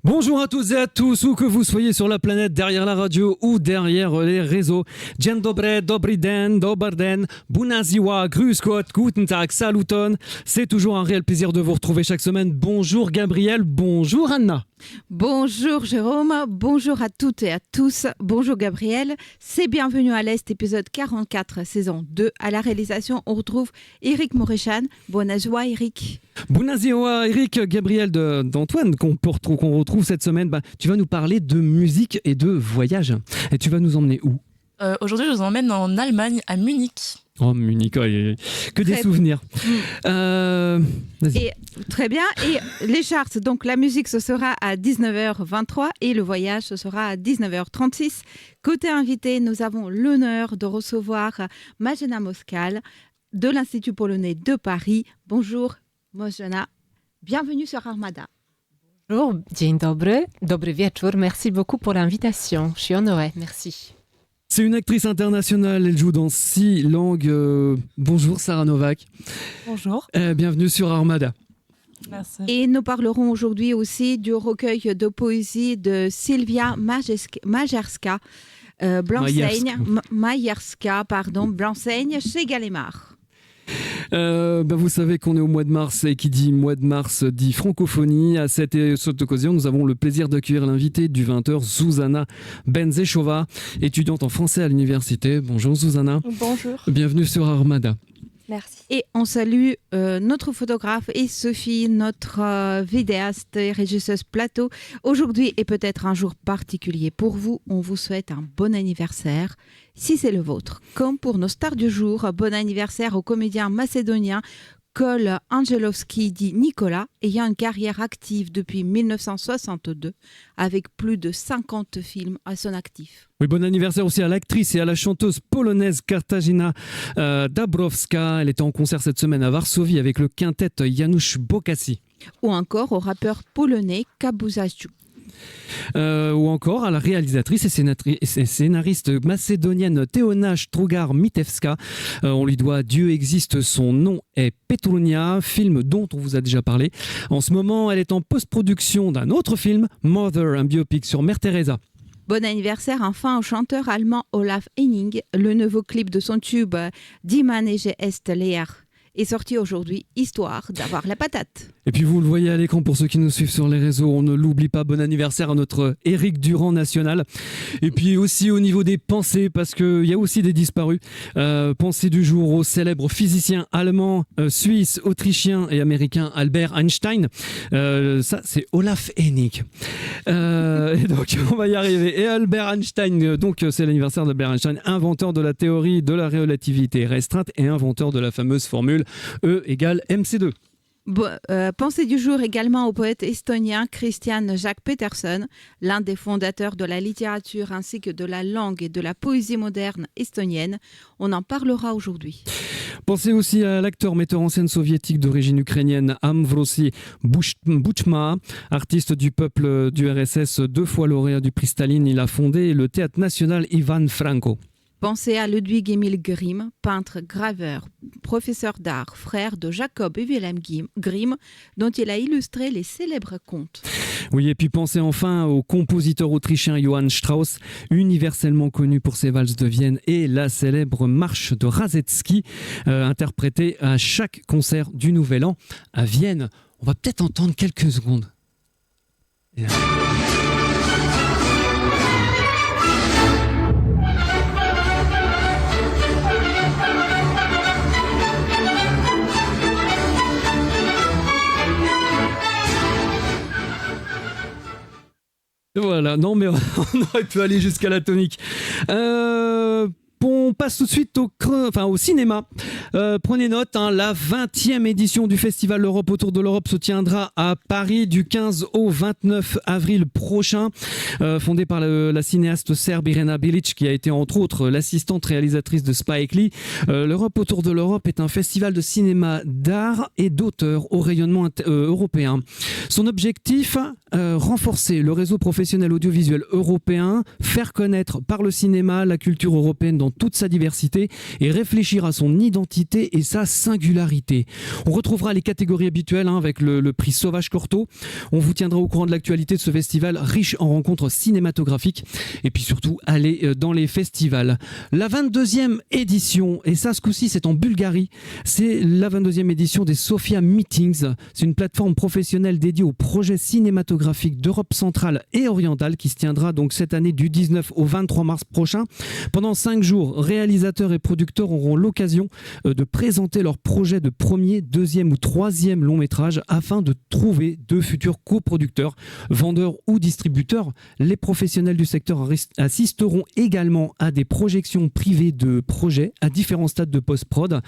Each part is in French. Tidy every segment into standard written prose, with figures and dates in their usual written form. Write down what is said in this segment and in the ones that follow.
Bonjour à toutes et à tous, où que vous soyez sur la planète, derrière la radio ou derrière les réseaux. Dzień dobry, dobry den, dobar den, bună ziua, grüß Gott, guten Tag, saluton. C'est toujours un réel plaisir de vous retrouver chaque semaine. Bonjour Gabriel, bonjour Anna. Bonjour Jérôme, bonjour à toutes et à tous, bonjour Gabriel, c'est Bienvenue à l'Est, épisode 44, saison 2. À la réalisation, on retrouve Eric Moréchan. Bonne joie Eric. Bună ziua Eric, Gabriel d'Antoine qu'on retrouve cette semaine. Tu vas nous parler de musique et de voyage. Et tu vas nous emmener où? Aujourd'hui, je vous emmène en Allemagne, à Munich. Oh Munich, que des souvenirs. Vas-y. Et, très bien, et les charts, donc la musique ce sera à 19h23 et le voyage ce sera à 19h36. Côté invité, nous avons l'honneur de recevoir Marzena Moskal de l'Institut polonais de Paris. Bonjour Marzena, bienvenue sur Armada. Bonjour, dzień dobry, dobry wieczór, merci beaucoup pour l'invitation, je suis honorée, merci. C'est une actrice internationale, elle joue dans 6 langues. Bonjour Sarah Novak. Bonjour. Bienvenue sur Armada. Merci. Et nous parlerons aujourd'hui aussi du recueil de poésie de Sylwia Majerska, Blancseigne chez Gallimard. Vous savez qu'on est au mois de mars et qui dit mois de mars dit francophonie. À cette occasion, nous avons le plaisir d'accueillir l'invitée du 20h, Zuzana Benzeshova, étudiante en français à l'université. Bonjour Zuzana. Bonjour. Bienvenue sur Armada. Merci. Et on salue notre photographe et Sophie, notre vidéaste et régisseuse plateau. Aujourd'hui est peut-être un jour particulier pour vous. On vous souhaite un bon anniversaire, si c'est le vôtre. Comme pour nos stars du jour, bon anniversaire au comédien macédonien Cole Angelovski dit Nicolas, ayant une carrière active depuis 1962 avec plus de 50 films à son actif. Oui, bon anniversaire aussi à l'actrice et à la chanteuse polonaise Katarzyna Dabrowska. Elle était en concert cette semaine à Varsovie avec le quintet Janusz Bokassi. Ou encore au rappeur polonais Kabuzaju. Ou encore à la réalisatrice et scénariste macédonienne Teona Strugar-Mitevska. On lui doit Dieu existe, son nom est Petrunia, film dont on vous a déjà parlé. En ce moment, elle est en post-production d'un autre film, Mother, un biopic sur Mère Teresa. Bon anniversaire enfin au chanteur allemand Olaf Henning. Le nouveau clip de son tube Die Manege est leer est sorti aujourd'hui, histoire d'avoir la patate. Et puis vous le voyez à l'écran pour ceux qui nous suivent sur les réseaux, on ne l'oublie pas, bon anniversaire à notre Éric Durand national. Et puis aussi au niveau des pensées, parce qu'il y a aussi des disparus. Pensée du jour au célèbre physicien allemand, suisse, autrichien et américain Albert Einstein. Ça c'est Olaf Hennig. Et donc on va y arriver. Et Albert Einstein, donc c'est l'anniversaire d'Albert Einstein, inventeur de la théorie de la relativité restreinte et inventeur de la fameuse formule E égale MC2. Pensée du jour également au poète estonien Christian Jacques Peterson, l'un des fondateurs de la littérature ainsi que de la langue et de la poésie moderne estonienne. On en parlera aujourd'hui. Pensez aussi à l'acteur metteur en scène soviétique d'origine ukrainienne Ambrosi Bouchma, artiste du peuple du RSS, 2 fois lauréat du prix Staline. Il a fondé le théâtre national Ivan Franko. Pensez à Ludwig-Emil Grimm, peintre, graveur, professeur d'art, frère de Jacob et Wilhelm Grimm, dont il a illustré les célèbres contes. Oui, et puis pensez enfin au compositeur autrichien Johann Strauss, universellement connu pour ses valses de Vienne et la célèbre marche de Radetzky, interprétée à chaque concert du Nouvel An à Vienne. On va peut-être entendre quelques secondes. Et là... Voilà, non mais on aurait pu aller jusqu'à la tonique. On passe tout de suite au cinéma. Prenez note, la 20e édition du Festival L'Europe autour de l'Europe se tiendra à Paris du 15 au 29 avril prochain. Fondée par la cinéaste serbe Irena Bilic, qui a été entre autres l'assistante réalisatrice de Spike Lee. L'Europe autour de l'Europe est un festival de cinéma d'art et d'auteurs au rayonnement européen. Son objectif, renforcer le réseau professionnel audiovisuel européen, faire connaître par le cinéma la culture européenne dans dans toute sa diversité et réfléchir à son identité et sa singularité. On retrouvera les catégories habituelles avec le prix Sauvage Cortot. On vous tiendra au courant de l'actualité de ce festival riche en rencontres cinématographiques et puis surtout aller dans les festivals. La 22e édition, et ça ce coup-ci c'est en Bulgarie, c'est la 22e édition des Sofia Meetings. C'est une plateforme professionnelle dédiée aux projets cinématographiques d'Europe centrale et orientale qui se tiendra donc cette année du 19 au 23 mars prochain. Pendant 5 jours, réalisateurs et producteurs auront l'occasion de présenter leurs projets de premier, deuxième ou troisième long métrage afin de trouver de futurs coproducteurs, vendeurs ou distributeurs. Les professionnels du secteur assisteront également à des projections privées de projets à différents stades de post-prod,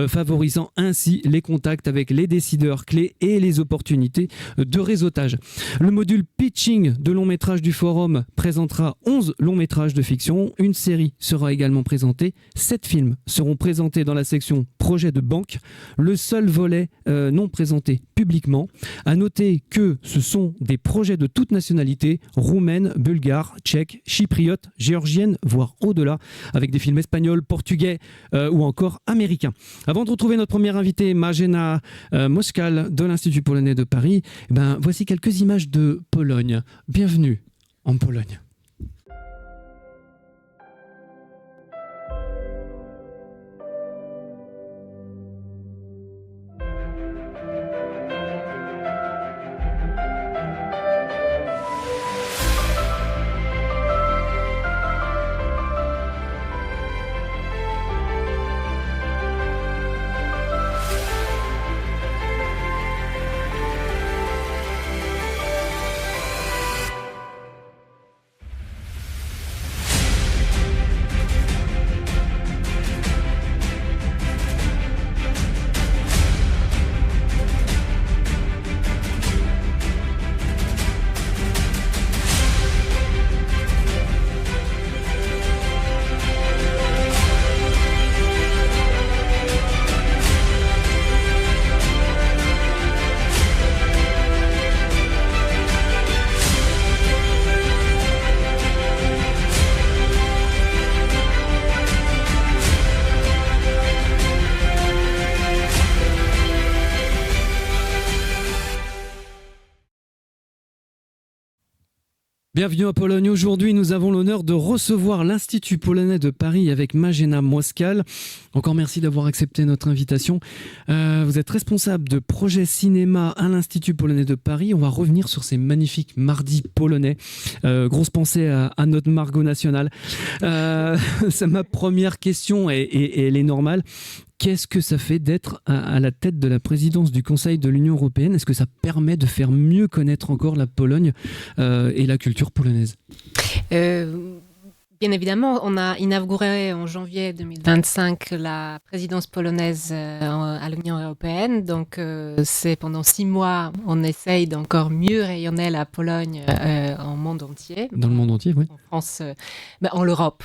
favorisant ainsi les contacts avec les décideurs clés et les opportunités de réseautage. Le module pitching de long métrage du forum présentera 11 longs métrages de fiction. Une série sera également présentée. 7 films seront présentés dans la section projet de banque, le seul volet non présenté publiquement. À noter que ce sont des projets de toute nationalité, roumaine, bulgare, tchèque, chypriote, géorgienne, voire au-delà, avec des films espagnols, portugais ou encore américains. Avant de retrouver notre première invitée, Marzena Moskal de l'Institut polonais de Paris, voici quelques images de Pologne. Bienvenue en Pologne. Bienvenue à Pologne. Aujourd'hui, nous avons l'honneur de recevoir l'Institut polonais de Paris avec Marzena Moskal. Encore merci d'avoir accepté notre invitation. Vous êtes responsable de projet cinéma à l'Institut polonais de Paris. On va revenir sur ces magnifiques mardis polonais. Grosse pensée à notre Margot nationale. C'est ma première question et elle est normale. Qu'est-ce que ça fait d'être à la tête de la présidence du Conseil de l'Union européenne ? Est-ce que ça permet de faire mieux connaître encore la Pologne et la culture polonaise ? Bien évidemment, on a inauguré en janvier 2025 la présidence polonaise à l'Union européenne. Donc, c'est pendant 6 mois, on essaye d'encore mieux rayonner la Pologne en monde entier. Dans le monde entier, oui. En France, en l'Europe.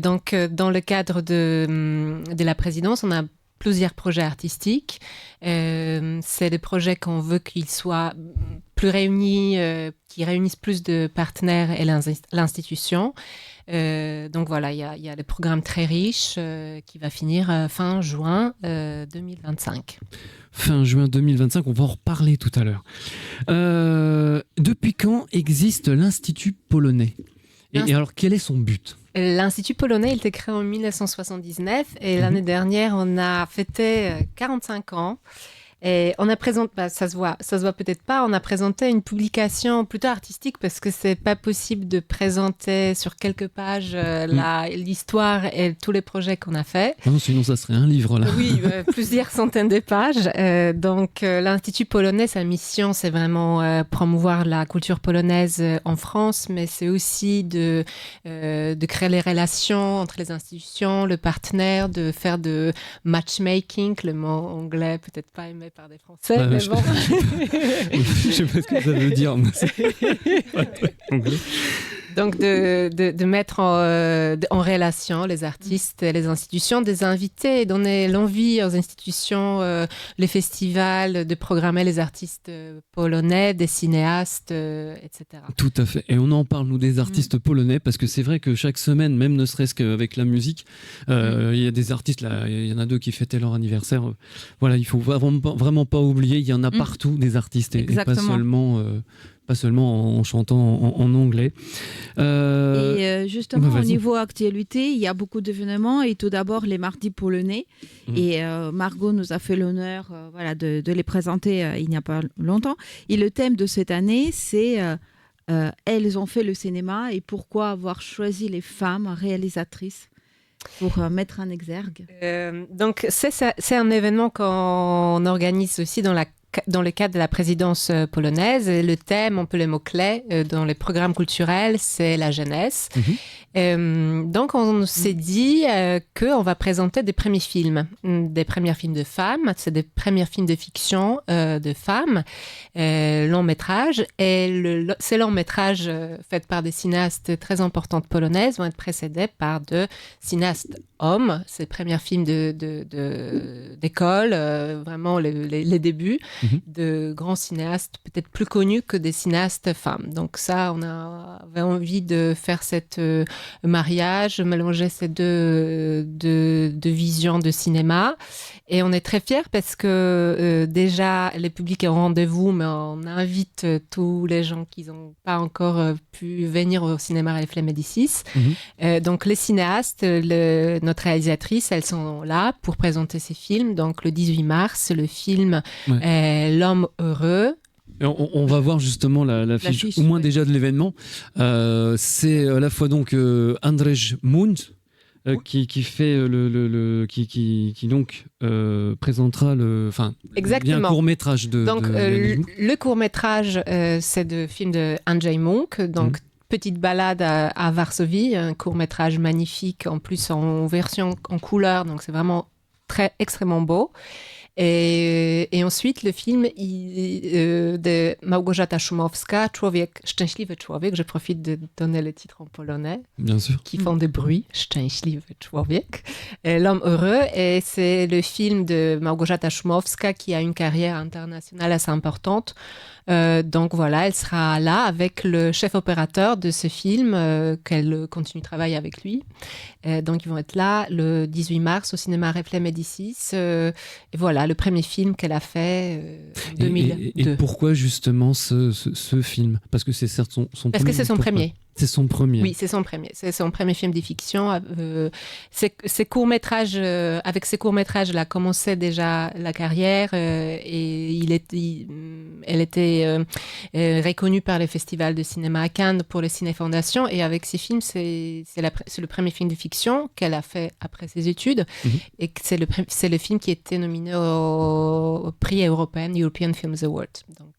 Donc, dans le cadre de la présidence, on a plusieurs projets artistiques. C'est des projets qu'on veut qu'ils soient plus réunis, qui réunissent plus de partenaires et l'institution. Donc voilà, il y a des programmes très riches qui va finir fin juin 2025. Fin juin 2025, on va en reparler tout à l'heure. Depuis quand existe l'Institut polonais ? Et alors, quel est son but ? L'Institut polonais, il a été créé en 1979 et l'année dernière, on a fêté 45 ans. Et on a présenté, ça se voit peut-être pas, on a présenté une publication plutôt artistique parce que c'est pas possible de présenter sur quelques pages l'histoire et tous les projets qu'on a fait. Non, sinon ça serait un livre là. Oui, plusieurs centaines de pages. Donc l'Institut polonais, sa mission, c'est vraiment promouvoir la culture polonaise en France, mais c'est aussi de créer les relations entre les institutions, le partenaire, de faire de matchmaking, le mot anglais peut-être pas aimé par des Français, mais je bon. Je sais pas ce que ça veut dire. Mais c'est pas très anglais. Donc, de mettre en relation les artistes et les institutions, des invités, donner l'envie aux institutions, les festivals, de programmer les artistes polonais, des cinéastes, etc. Tout à fait. Et on en parle, nous, des artistes polonais, parce que c'est vrai que chaque semaine, même ne serait-ce qu'avec la musique, il y a des artistes, là, il y en a 2 qui fêtaient leur anniversaire. Voilà, il faut vraiment pas oublier, il y en a partout des artistes, et pas seulement en chantant en anglais. Et justement, au vas-y. niveau actualité, il y a beaucoup d'événements. Et tout d'abord, les mardis polonais. Et Margot nous a fait l'honneur de les présenter il n'y a pas longtemps. Et le thème de cette année, c'est elles ont fait le cinéma et pourquoi avoir choisi les femmes réalisatrices pour mettre un exergue. Donc, c'est un événement qu'on organise aussi dans le cadre de la présidence polonaise. Et le thème, un peu les mots-clés dans les programmes culturels, c'est la jeunesse. Donc, on s'est dit qu'on va présenter des premiers films de femmes, c'est des premiers films de fiction de femmes, long métrage. Et ces longs métrages faits par des cinéastes très importantes polonaises vont être précédés par de cinéastes hommes. Ces premiers films d'école, vraiment les débuts de grands cinéastes, peut-être plus connus que des cinéastes femmes. Donc ça, on avait envie de faire cette mariage, mélanger ces deux visions de cinéma. Et on est très fiers parce que déjà, le public est au rendez-vous, mais on invite tous les gens qui n'ont pas encore pu venir au cinéma Reflet Médicis. Donc les cinéastes, notre réalisatrice, elles sont là pour présenter ces films. Donc le 18 mars, le film L'homme heureux. On va voir justement la fiche, au moins déjà de l'événement. C'est à la fois donc Andrzej Mund qui fait qui donc présentera un court métrage de. Donc le court métrage, c'est le film de Andrzej Munk. Donc petite balade à Varsovie, un court métrage magnifique, en plus en version en couleur. Donc c'est vraiment extrêmement beau. Et ensuite, le film de Małgorzata Szumowska, Szczęśliwy człowiek, je profite de donner le titre en polonais, bien sûr, qui font des bruits, Szczęśliwy człowiek, L'homme heureux, et c'est le film de Małgorzata Szumowska qui a une carrière internationale assez importante. Donc voilà, elle sera là avec le chef opérateur de ce film, qu'elle continue de travailler avec lui. Donc ils vont être là le 18 mars au cinéma Reflet Médicis. Et voilà, le premier film qu'elle a fait en 2002. Et pourquoi justement ce film? Parce que c'est certes son premier. Parce que c'est son premier. C'est son premier. Oui, c'est son premier. C'est son premier film de fiction. Ses courts-métrages, avec ses courts-métrages, elle a commencé déjà la carrière et elle était reconnue par les festivals de cinéma à Cannes pour les Ciné-Fondations. Et avec ses films, c'est le premier film de fiction qu'elle a fait après ses études. Et c'est le film qui était nominé au prix européen, European Films Award. Donc,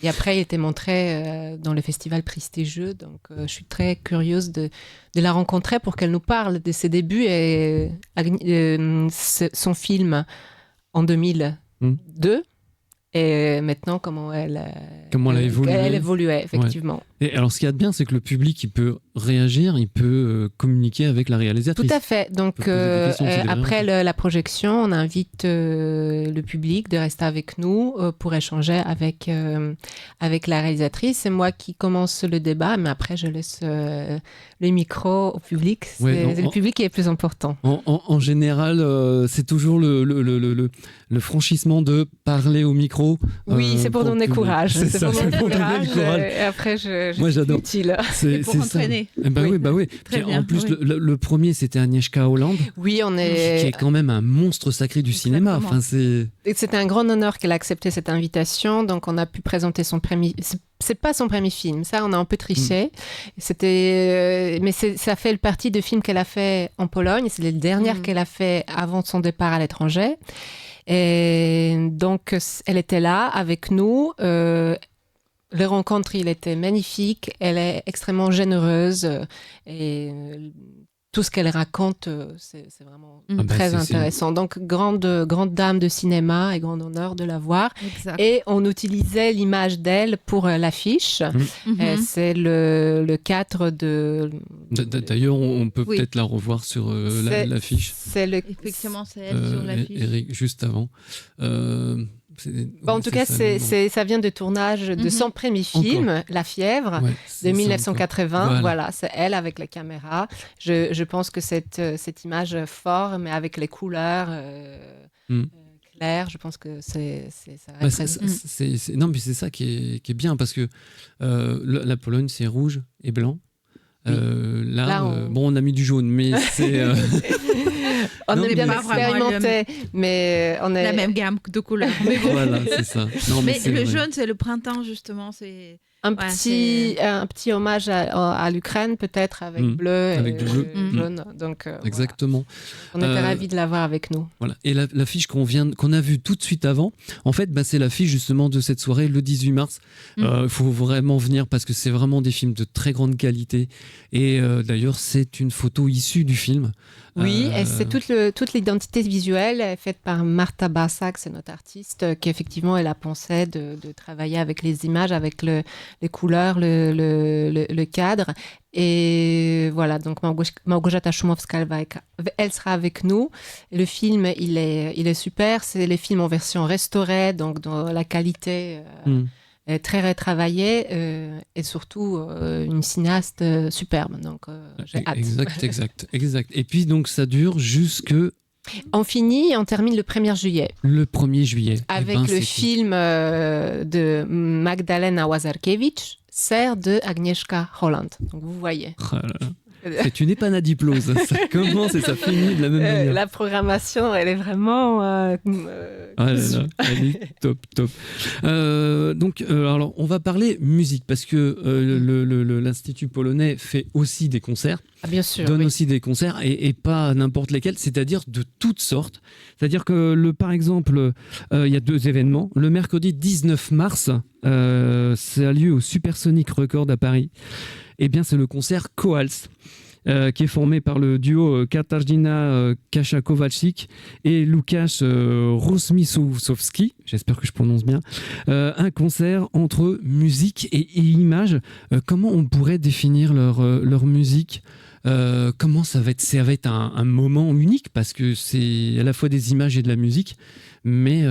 Et après, il était montré dans le festival prestigieux. Donc, je suis très curieuse de la rencontrer pour qu'elle nous parle de ses débuts et son film en 2002. Et maintenant, comment elle a évolué. Elle évoluait, effectivement. Et alors, ce qu'il y a de bien, c'est que le public, il peut réagir, il peut communiquer avec la réalisatrice. Tout à fait. Donc, après la projection, on invite le public de rester avec nous pour échanger avec la réalisatrice. C'est moi qui commence le débat, mais après, je laisse le micro au public. C'est le public qui est plus important. En général, c'est toujours le franchissement de parler au micro. Oui, c'est pour donner courage. C'est pour donner le courage. Et après, moi, j'adore. Utile. C'est pour entraîner. Oui. Très bien, en plus, le premier, c'était Agnieszka Holland. Oui, qui est quand même un monstre sacré du cinéma. Enfin, c'était un grand honneur qu'elle a accepté cette invitation. Donc, on a pu présenter son premier. C'est pas son premier film, ça on a un peu triché. Mais ça fait partie de films qu'elle a fait en Pologne. C'est les dernières qu'elle a fait avant son départ à l'étranger. Et donc, elle était là avec nous. Les rencontres, il était magnifique. Elle est extrêmement généreuse et tout ce qu'elle raconte, c'est vraiment Ah bah, très c'est- intéressant. Donc, grande dame de cinéma et grand honneur de la voir. Exact. Et on utilisait l'image d'elle pour l'affiche. Mhm. C'est le cadre de... D'ailleurs, on peut Oui. peut-être la revoir sur C'est- l'affiche. C'est le... Effectivement, c'est elle sur l'affiche. Eric, juste avant. En tout cas, ça vient de tournage de son premier film, La Fièvre, de 1980. Voilà, c'est elle avec la caméra. Je pense que cette image forte, mais avec les couleurs claires, je pense que ça représente. Non, mais c'est ça qui est bien parce que la Pologne, c'est rouge et blanc. Oui. Là, on a mis du jaune, mais c'est. On Non, est bien mais- expérimenté, mais on est... La même gamme de couleurs. Mais bon. Voilà, c'est ça. Non, Mais c'est le vrai. jaune, c'est le printemps, justement. C'est... un Ouais, petit hommage à l'Ukraine, peut-être, avec bleu Avec et du bleu. jaune. Donc, Exactement. voilà. On était ravis de l'avoir avec nous. Voilà. Et l'affiche qu'on a vue tout de suite avant, en fait, c'est l'affiche justement de cette soirée le 18 mars. Il faut vraiment venir parce que c'est vraiment des films de très grande qualité. Et d'ailleurs, c'est une photo issue du film. Oui, et c'est toute l'identité visuelle faite par Marta Basak, c'est notre artiste, qui effectivement elle a pensé de travailler avec les images, avec les couleurs, le cadre. Et voilà, donc Małgorzata Szumowska, elle sera avec nous. Le film, il est super. C'est les films en version restaurée, donc dans la qualité très retravaillée et surtout une cinéaste superbe. Donc j'ai hâte. Exact. Et puis donc ça dure jusque On finit et on termine le 1er juillet. le 1er juillet. Avec Eh ben, le c'est film de Magdalena Łazarkiewicz, Serre de Agnieszka Holland. Donc vous voyez. cool. Oh là là. C'est une épanadiplose. Ça commence et ça finit de la même manière. La programmation, elle est vraiment... Ah là là, elle est top. Donc, alors, on va parler musique parce que l'Institut polonais fait aussi des concerts, Ah, bien sûr. donne oui. aussi des concerts et pas n'importe lesquels, c'est-à-dire de toutes sortes. C'est-à-dire que, par exemple, il y a 2 événements. Le mercredi 19 mars, ça a lieu au Supersonic Record à Paris. Eh bien, c'est le concert Koals. Qui est formé par le duo Katarzyna Kasza-Kowalczyk et Łukasz Rozmisowski, j'espère que je prononce bien, un concert entre musique et image. Comment on pourrait définir leur musique ? Comment ça va être un moment unique parce que c'est à la fois des images et de la musique, mais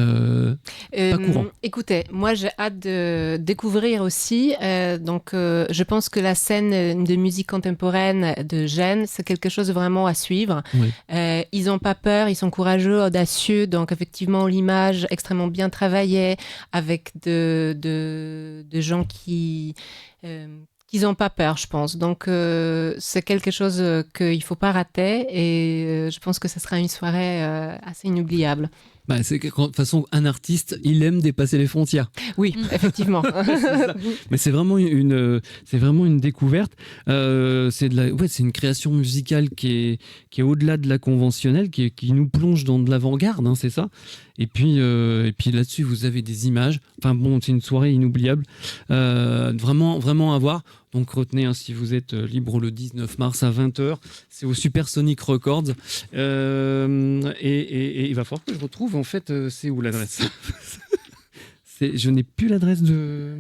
pas courant. Écoutez, moi j'ai hâte de découvrir aussi. Je pense que la scène de musique contemporaine de Gênes, c'est quelque chose vraiment à suivre. Oui. Ils n'ont pas peur, ils sont courageux, audacieux. Donc effectivement, l'image extrêmement bien travaillée avec de gens qui n'ont pas peur, je pense. Donc, c'est quelque chose qu'il ne faut pas rater et je pense que ce sera une soirée assez inoubliable. C'est que, de toute façon, un artiste, il aime dépasser les frontières. Oui, effectivement. Mais c'est vraiment une découverte. C'est une création musicale qui est au-delà de la conventionnelle, qui nous plonge dans de l'avant-garde, hein, c'est ça. Et puis là-dessus, vous avez des images. Enfin bon, c'est une soirée inoubliable. Vraiment à voir. Donc retenez, hein, si vous êtes libre le 19 mars à 20h, c'est au Supersonic Records. Et il va falloir que je retrouve, en fait, c'est où l'adresse Je n'ai plus l'adresse de...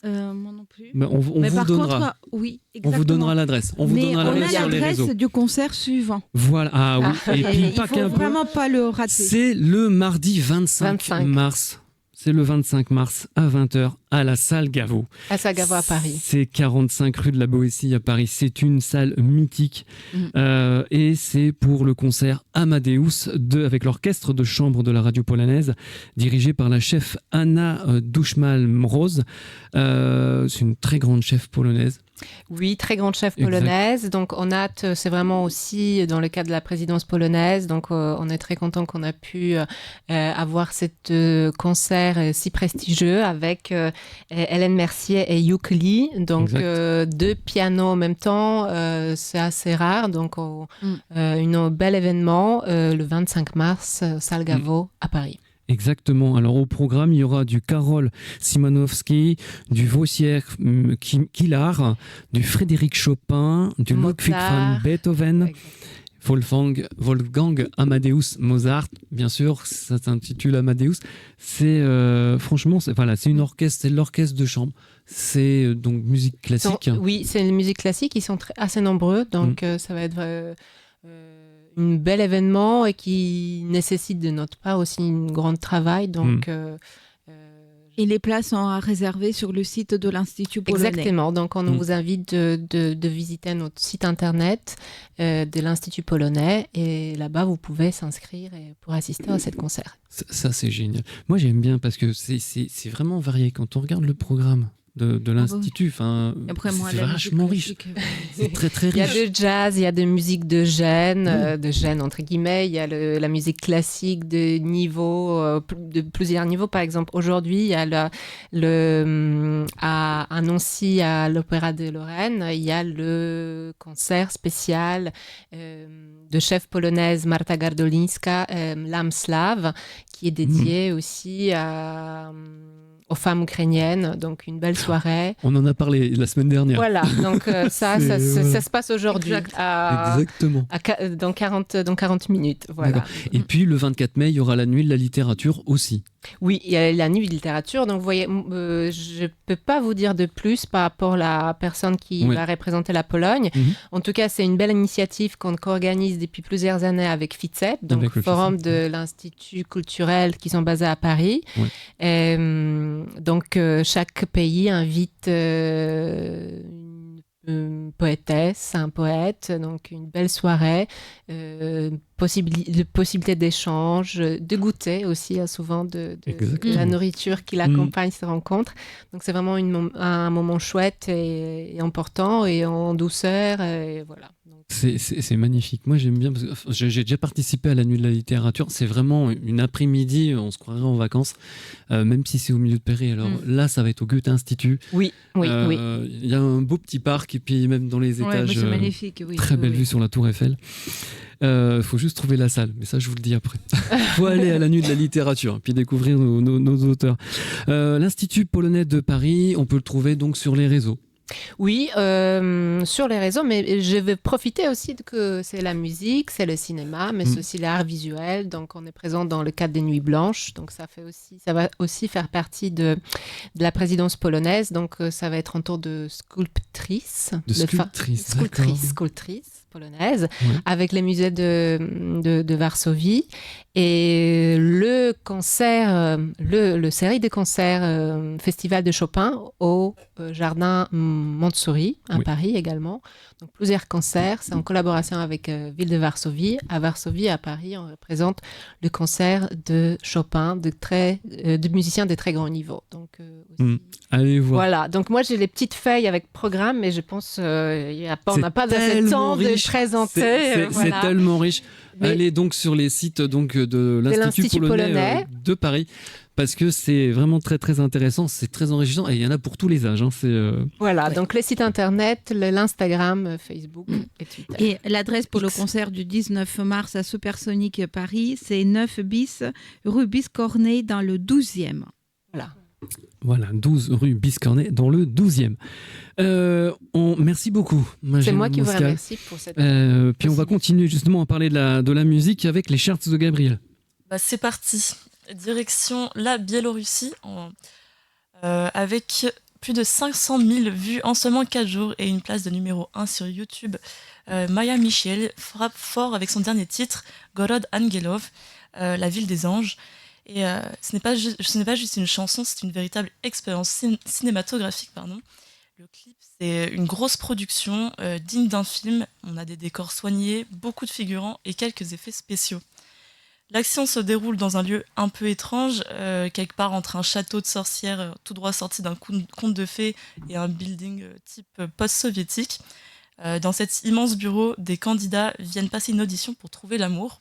Moi non plus. On vous par donnera. contre, oui, On exactement. vous donnera l'adresse. On vous Mais donnera on a l'adresse sur les réseaux. l'adresse du concert suivant. Voilà. Ah oui. Et puis il pas faut qu'un peu. vraiment pas le rater. C'est le mardi 25 mars. C'est le 25 mars à 20h à la salle Gaveau. À Sagavo à Paris. C'est 45 rue de la Boétie à Paris. C'est une salle mythique. Et c'est pour le concert Amadeus avec l'orchestre de chambre de la radio polonaise, dirigé par la chef Anna Duszmal-Mroz. C'est une très grande chef polonaise. Oui, très grande chef polonaise. Donc, on a hâte, c'est vraiment aussi dans le cadre de la présidence polonaise. Donc, on est très content qu'on a pu avoir cet concert si prestigieux avec Hélène Mercier et Hugh Lee. Donc, 2 pianos en même temps, c'est assez rare. Donc, un bel événement le 25 mars, salle Gaveau à Paris. Exactement. Alors au programme, il y aura du Karol Szymanowski, du Wojciech Kilar, du Frédéric Chopin, du Ludwig van Beethoven, Wolfgang Amadeus Mozart, bien sûr, ça s'intitule Amadeus. C'est franchement, c'est l'orchestre de chambre. C'est donc musique classique. Oui, c'est une musique classique. Ils sont assez nombreux, donc ça va être un bel événement et qui nécessite de notre part aussi un grand travail. Donc, et les places sont à réserver sur le site de l'Institut polonais. Exactement. Donc, on vous invite de visiter notre site internet de l'Institut polonais et là-bas, vous pouvez s'inscrire pour assister à cette concert. Ça, c'est génial. Moi, j'aime bien parce que c'est vraiment varié. Quand on regarde le programme de l'Institut, c'est vachement riche. C'est très, très riche. Il y a de jazz, il y a de musique de gêne, entre guillemets. Il y a la musique classique de plusieurs niveaux. Par exemple, aujourd'hui, il y a à Nancy, à l'Opéra de Lorraine, il y a le concert spécial de chef polonaise Marta Gardolinska, L'âme slave, qui est dédié aussi aux femmes ukrainiennes, donc une belle soirée. On en a parlé la semaine dernière. Voilà, donc ça se passe aujourd'hui. Exactement. Dans 40 minutes. Voilà. Et puis le 24 mai, il y aura la nuit de la littérature aussi. Oui, il y a la nuit de littérature. Donc, vous voyez, je ne peux pas vous dire de plus par rapport à la personne qui va représenter la Pologne. En tout cas, c'est une belle initiative qu'on organise depuis plusieurs années avec FICEP, donc le Forum de l'Institut culturel qui sont basés à Paris. Et, donc, chaque pays invite une poétesse, un poète, donc une belle soirée, possibilité d'échange, de goûter aussi souvent de la nourriture qui l'accompagne ces rencontres. Donc c'est vraiment un moment chouette et important et en douceur et voilà. C'est magnifique. Moi, j'aime bien parce que j'ai déjà participé à la nuit de la littérature. C'est vraiment une après-midi, on se croirait en vacances, même si c'est au milieu de Paris. Alors là, ça va être au Goethe-Institut. Oui. Il y a un beau petit parc et puis même dans les étages, c'est magnifique. Très belle vue sur la Tour Eiffel. Faut juste trouver la salle, mais ça, je vous le dis après. Faut aller à la nuit de la littérature puis découvrir nos auteurs. L'Institut polonais de Paris, on peut le trouver donc sur les réseaux. Oui, sur les réseaux, mais je vais profiter aussi que c'est la musique, c'est le cinéma, mais c'est aussi l'art visuel. Donc, on est présent dans le cadre des Nuits Blanches. Donc, ça va aussi faire partie de la présidence polonaise. Donc, ça va être un tour de sculptrice. Sculptrice polonaise, avec les musées de Varsovie. Et le concert, le série de concerts Festival de Chopin au Jardin Montsouris, à Paris également. Donc plusieurs concerts, c'est en collaboration avec Ville de Varsovie. À Varsovie, à Paris, on représente le concert de Chopin, de musiciens de très grand niveau. Donc, allez voir. Voilà, donc moi j'ai les petites feuilles avec programme, mais je pense on n'a pas assez de temps de présenter. C'est tellement riche. Allez donc sur les sites de l'Institut polonais de Paris, parce que c'est vraiment très très intéressant, c'est très enrichissant et il y en a pour tous les âges. Voilà, donc le site internet, l'Instagram, Facebook et Twitter. Et l'adresse pour le concert du 19 mars à Supersonic Paris, c'est 9 bis rue Biscornet dans le 12e. Voilà, 12 rue Biscornet dans le 12e. Merci beaucoup. C'est moi qui vous remercie pour cette... puis on va continuer justement à parler de la musique avec les charts de Gabriel. C'est parti. Direction la Biélorussie, avec plus de 500 000 vues en seulement 4 jours et une place de numéro 1 sur YouTube. Maya Michiel frappe fort avec son dernier titre, Gorod Angelov, la ville des anges. Et ce n'est pas juste une chanson, c'est une véritable expérience cinématographique. Le clip, c'est une grosse production digne d'un film. On a des décors soignés, beaucoup de figurants et quelques effets spéciaux. L'action se déroule dans un lieu un peu étrange, quelque part entre un château de sorcières tout droit sorti d'un conte de fées et un building type post-soviétique. Dans cet immense bureau, des candidats viennent passer une audition pour trouver l'amour.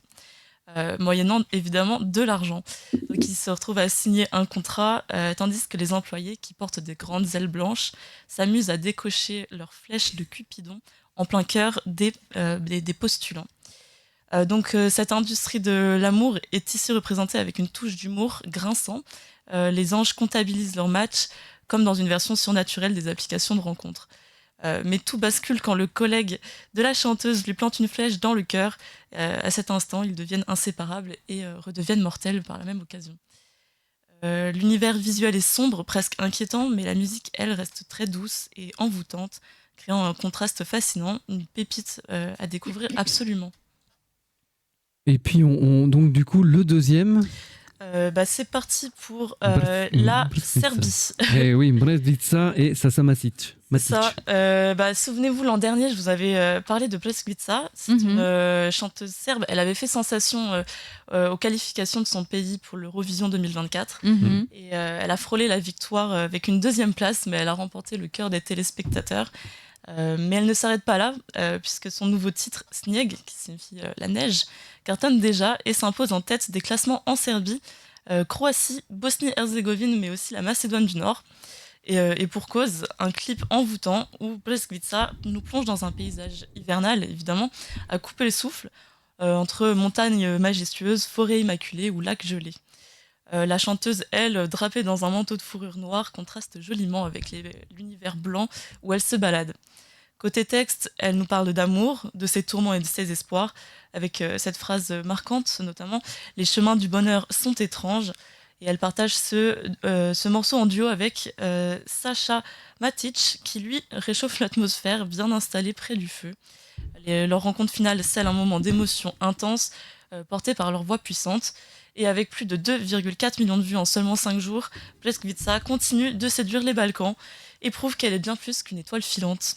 Moyennant évidemment de l'argent. Donc ils se retrouvent à signer un contrat, tandis que les employés qui portent des grandes ailes blanches s'amusent à décocher leurs flèches de Cupidon en plein cœur des postulants. Donc cette industrie de l'amour est ici représentée avec une touche d'humour grinçant. Les anges comptabilisent leurs matchs comme dans une version surnaturelle des applications de rencontres. Mais tout bascule quand le collègue de la chanteuse lui plante une flèche dans le cœur. À cet instant, ils deviennent inséparables et redeviennent mortels par la même occasion. L'univers visuel est sombre, presque inquiétant, mais la musique, elle, reste très douce et envoûtante, créant un contraste fascinant, une pépite à découvrir absolument. Et puis, donc, du coup, le deuxième. C'est parti pour la Serbie. Eh oui, Brezvica et Sasa Matic. Ça, souvenez-vous, l'an dernier, je vous avais parlé de Brezvica. C'est une chanteuse serbe. Elle avait fait sensation aux qualifications de son pays pour l'Eurovision 2024. Et elle a frôlé la victoire avec une deuxième place, mais elle a remporté le cœur des téléspectateurs. Mais elle ne s'arrête pas là, puisque son nouveau titre, Snijeg, qui signifie la neige, cartonne déjà et s'impose en tête des classements en Serbie, Croatie, Bosnie-Herzégovine, mais aussi la Macédoine du Nord. Et pour cause, un clip envoûtant où Brezvica nous plonge dans un paysage hivernal, évidemment, à couper le souffle, entre montagnes majestueuses, forêts immaculées ou lacs gelés. La chanteuse, elle, drapée dans un manteau de fourrure noire, contraste joliment avec l'univers blanc où elle se balade. Côté texte, elle nous parle d'amour, de ses tourments et de ses espoirs, avec cette phrase marquante notamment « Les chemins du bonheur sont étranges ». Et elle partage ce morceau en duo avec Sasa Matic, qui lui réchauffe l'atmosphère, bien installé près du feu. Leur rencontre finale scelle un moment d'émotion intense, porté par leur voix puissante. Et avec plus de 2,4 millions de vues en seulement 5 jours, Brezvica continue de séduire les Balkans et prouve qu'elle est bien plus qu'une étoile filante.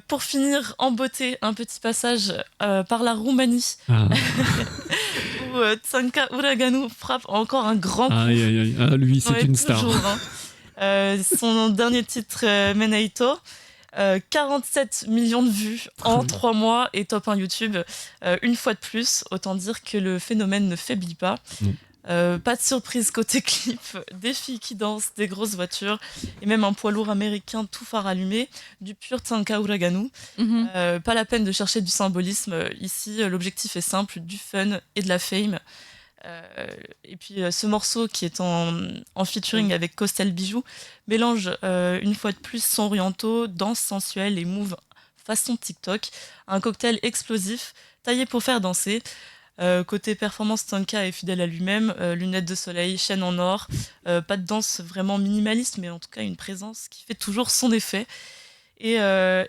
Pour finir en beauté, un petit passage par la Roumanie, où Tsanka Uraganu frappe encore un grand coup. Aïe. Ah, lui, c'est une star. Toujours, son dernier titre, Meneito, 47 millions de vues en 3 mois et top 1 YouTube. Une fois de plus, autant dire que le phénomène ne faiblit pas. Pas de surprise côté clip, des filles qui dansent, des grosses voitures et même un poids lourd américain tout phare allumé, du pur Tsanka Uraganu. Pas la peine de chercher du symbolisme. Ici, l'objectif est simple, du fun et de la fame. Et puis ce morceau qui est en featuring avec Costel Bijou mélange une fois de plus sons orientaux, danse sensuelle et move façon TikTok, un cocktail explosif taillé pour faire danser. Côté performance, Tsanka est fidèle à lui-même, lunettes de soleil, chaîne en or, pas de danse vraiment minimaliste, mais en tout cas une présence qui fait toujours son effet. Et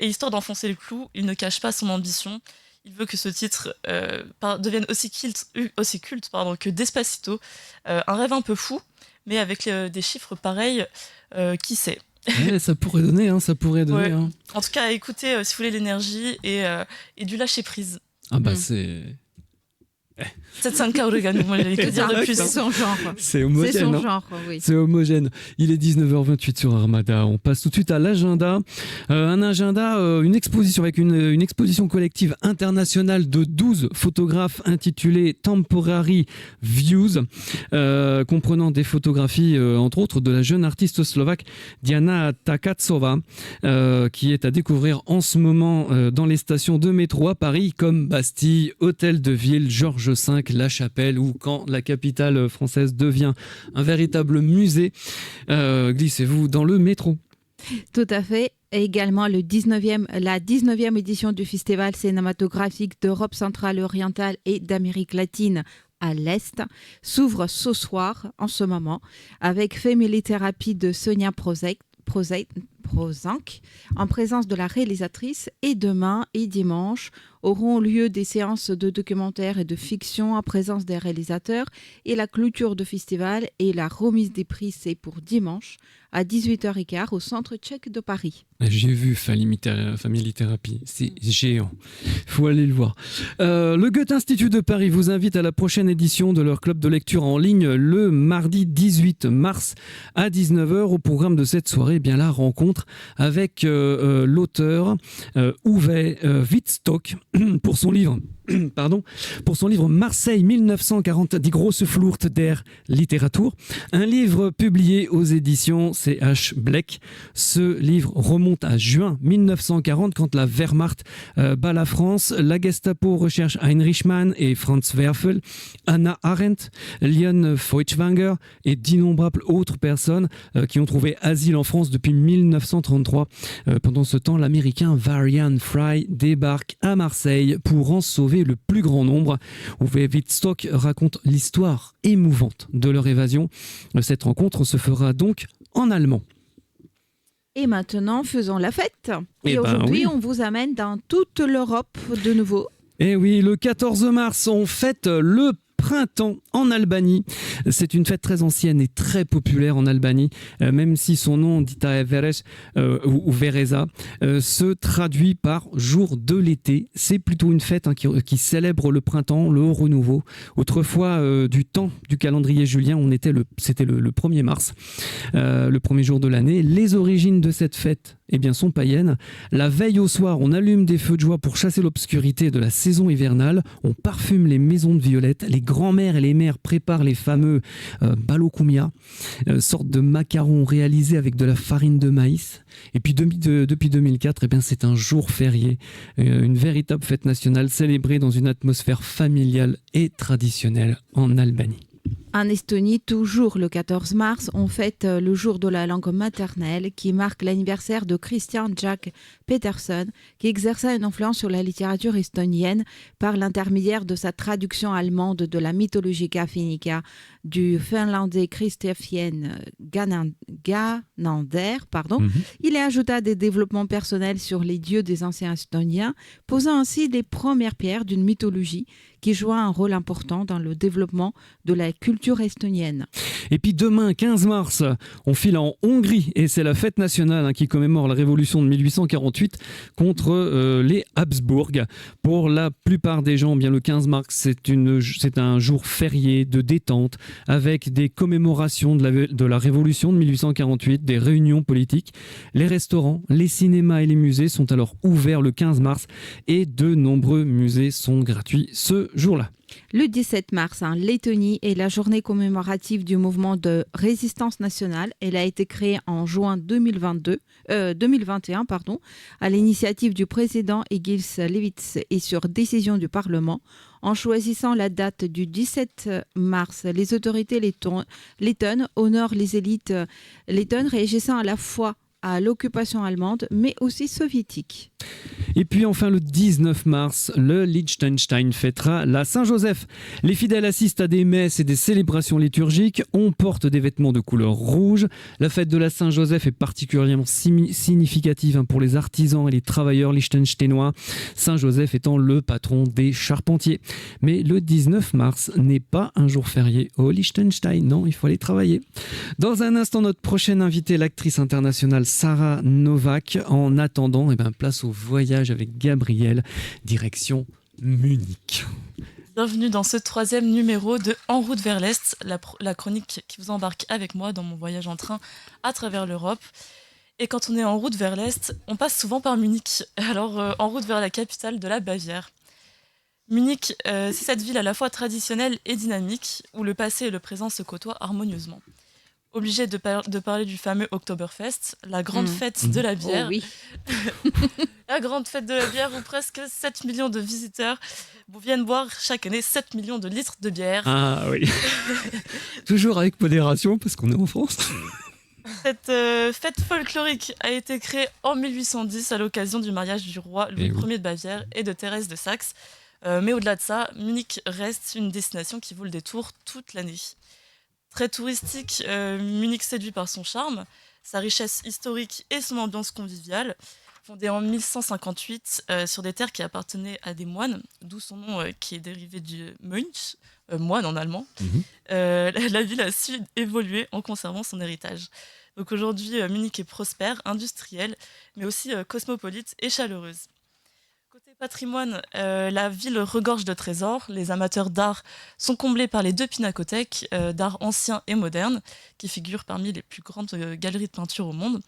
histoire d'enfoncer le clou, il ne cache pas son ambition. Il veut que ce titre devienne aussi culte que Despacito. Un rêve un peu fou, mais avec des chiffres pareils, qui sait. Ouais, ça pourrait donner, ça pourrait donner. Ouais. Hein. En tout cas, écoutez, si vous voulez l'énergie et du lâcher prise. Ah bah c'est... C'est Tsanka Uraganu, moi j'allais que dire de plus. C'est son genre. C'est homogène. C'est son genre, oui. C'est homogène. Il est 19h28 sur Armada. On passe tout de suite à l'agenda. Un agenda, une exposition avec une exposition collective internationale de 12 photographes intitulée Temporary Views, comprenant des photographies, entre autres, de la jeune artiste slovaque Diana Takatsova, qui est à découvrir en ce moment dans les stations de métro à Paris, comme Bastille, Hôtel de Ville, Georges V, La Chapelle, ou quand la capitale française devient un véritable musée, glissez-vous dans le métro. Tout à fait. Et également la 19e édition du Festival cinématographique d'Europe centrale orientale et d'Amérique latine à l'Est s'ouvre ce soir, en ce moment, avec Family Therapy de Sonia Prozenc, en présence de la réalisatrice, et demain et dimanche auront lieu des séances de documentaires et de fiction en présence des réalisateurs, et la clôture du festival et la remise des prix, c'est pour dimanche à 18h15 au Centre Tchèque de Paris. J'ai vu Family Therapy, c'est géant, il faut aller le voir. Le Goethe Institut de Paris vous invite à la prochaine édition de leur club de lecture en ligne le mardi 18 mars à 19h. Au programme de cette soirée, bien la rencontre avec l'auteur Uwe Wittstock pour son livre pardon, pour son livre Marseille 1940, Die große Flucht der Literatur, un livre publié aux éditions C.H. Bleck. Ce livre remonte à juin 1940 quand la Wehrmacht bat la France. La Gestapo recherche Heinrich Mann et Franz Werfel, Hannah Arendt, Leon Feuchtwanger et d'innombrables autres personnes qui ont trouvé asile en France depuis 1933. Pendant ce temps, l'américain Varian Fry débarque à Marseille pour en sauver le plus grand nombre. Uwe Wittstock raconte l'histoire émouvante de leur évasion. Cette rencontre se fera donc en allemand. Et maintenant, faisons la fête. Eh Et ben aujourd'hui, oui. on vous amène dans toute l'Europe de nouveau. Et oui, le 14 mars, on fête le printemps en Albanie. C'est une fête très ancienne et très populaire en Albanie, même si son nom, Dita Veres ou Vereza, se traduit par jour de l'été. C'est plutôt une fête qui célèbre le printemps, le renouveau. Autrefois, du temps du calendrier julien, c'était le 1er mars, le premier jour de l'année. Les origines de cette fête sont païennes. La veille au soir, on allume des feux de joie pour chasser l'obscurité de la saison hivernale. On parfume les maisons de violettes. Les grands-mères et les mères préparent les fameux balokoumia, sorte de macarons réalisés avec de la farine de maïs. Et puis depuis 2004, c'est un jour férié, une véritable fête nationale célébrée dans une atmosphère familiale et traditionnelle en Albanie. En Estonie, toujours le 14 mars, on fête le jour de la langue maternelle qui marque l'anniversaire de Christian Jack Peterson, qui exerça une influence sur la littérature estonienne par l'intermédiaire de sa traduction allemande de la Mythologica Finnica du finlandais Kristofien Ganander. Il y ajouta des développements personnels sur les dieux des anciens estoniens, posant ainsi les premières pierres d'une mythologie qui joua un rôle important dans le développement de la culture estonienne. Et puis demain, 15 mars, on file en Hongrie et c'est la fête nationale qui commémore la révolution de 1848 contre les Habsbourg. Pour la plupart des gens, le 15 mars, c'est un jour férié de détente avec des commémorations de la révolution de 1848, des réunions politiques. Les restaurants, les cinémas et les musées sont alors ouverts le 15 mars et de nombreux musées sont gratuits ce jour-là. Le 17 mars, en Lettonie, est la journée commémorative du mouvement de résistance nationale. Elle a été créée en juin 2021, à l'initiative du président Egils Levits et sur décision du Parlement. En choisissant la date du 17 mars, les autorités lettonnes honorent les élites lettonnes réagissant à la fois à l'occupation allemande, mais aussi soviétique. Et puis enfin le 19 mars, le Liechtenstein fêtera la Saint-Joseph. Les fidèles assistent à des messes et des célébrations liturgiques. On porte des vêtements de couleur rouge. La fête de la Saint-Joseph est particulièrement significative pour les artisans et les travailleurs liechtensteinois, Saint-Joseph étant le patron des charpentiers. Mais le 19 mars n'est pas un jour férié au Liechtenstein. Non, il faut aller travailler. Dans un instant, notre prochaine invitée, l'actrice internationale Sarah Novak. En attendant, place au voyage avec Gabriel, direction Munich. Bienvenue dans ce 3e numéro de En route vers l'Est, la chronique qui vous embarque avec moi dans mon voyage en train à travers l'Europe. Et quand on est en route vers l'Est, on passe souvent par Munich, alors en route vers la capitale de la Bavière. Munich, c'est cette ville à la fois traditionnelle et dynamique, où le passé et le présent se côtoient harmonieusement. Obligé de parler du fameux Oktoberfest, la grande fête de la bière. Oh oui. La grande fête de la bière où presque 7 millions de visiteurs viennent boire chaque année 7 millions de litres de bière. Ah oui. Toujours avec modération parce qu'on est en France. Cette fête folklorique a été créée en 1810 à l'occasion du mariage du roi Louis Ier de Bavière et de Thérèse de Saxe. Mais au-delà de ça, Munich reste une destination qui vaut le détour toute l'année. Très touristique, Munich séduit par son charme, sa richesse historique et son ambiance conviviale. Fondée en 1158 sur des terres qui appartenaient à des moines, d'où son nom qui est dérivé du Mönch, moine en allemand, la ville a su évoluer en conservant son héritage. Donc aujourd'hui, Munich est prospère, industrielle, mais aussi cosmopolite et chaleureuse. Côté patrimoine, la ville regorge de trésors. Les amateurs d'art sont comblés par les 2 pinacothèques d'art ancien et moderne, qui figurent parmi les plus grandes galeries de peinture au monde.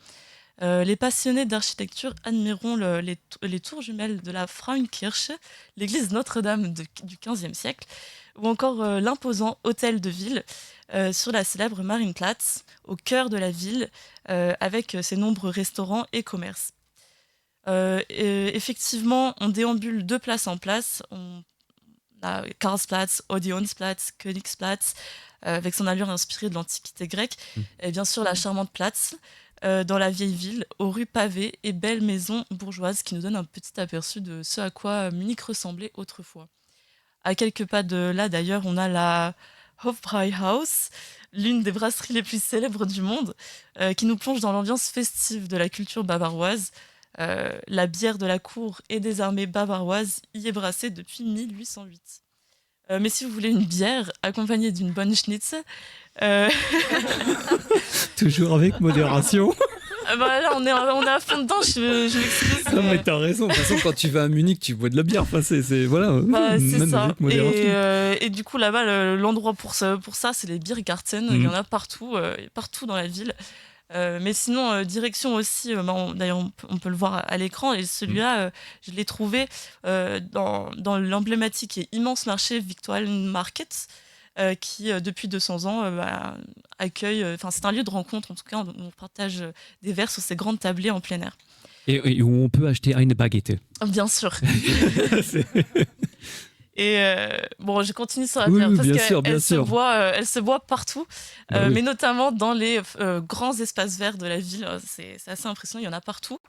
Les passionnés d'architecture admireront les tours jumelles de la Frauenkirche, l'église Notre-Dame du XVe siècle, ou encore l'imposant hôtel de ville sur la célèbre Marienplatz, au cœur de la ville, avec ses nombreux restaurants et commerces. Effectivement, on déambule de place en place. On a Karlsplatz, Odeonsplatz, Königsplatz, avec son allure inspirée de l'Antiquité grecque, et bien sûr la charmante Platz, dans la vieille ville, aux rues pavées et belles maisons bourgeoises qui nous donnent un petit aperçu de ce à quoi Munich ressemblait autrefois. À quelques pas de là, d'ailleurs, on a la Hofbräuhaus, l'une des brasseries les plus célèbres du monde, qui nous plonge dans l'ambiance festive de la culture bavaroise. La bière de la cour et des armées bavaroises y est brassée depuis 1808. Mais si vous voulez une bière accompagnée d'une bonne schnitzel... Toujours avec modération. Là, on est à fond dedans, je m'excuse. Non, mais t'as raison. De toute façon, quand tu vas à Munich, tu bois de la bière. Enfin, c'est voilà. C'est même ça. avec modération. Et du coup, là-bas, l'endroit pour ça, c'est les Biergarten. Il y en a partout dans la ville. Mais sinon, direction aussi, d'ailleurs on peut le voir à l'écran, et celui-là, je l'ai trouvé dans l'emblématique et immense marché Victualian Market, qui depuis 200 ans accueille, c'est un lieu de rencontre en tout cas, où on partage des verres sur ces grandes tablées en plein air. Et où on peut acheter une baguette. Bien sûr. Et je continue sur la bière parce qu'elle se boit partout, mais notamment dans les grands espaces verts de la ville. C'est assez impressionnant, il y en a partout.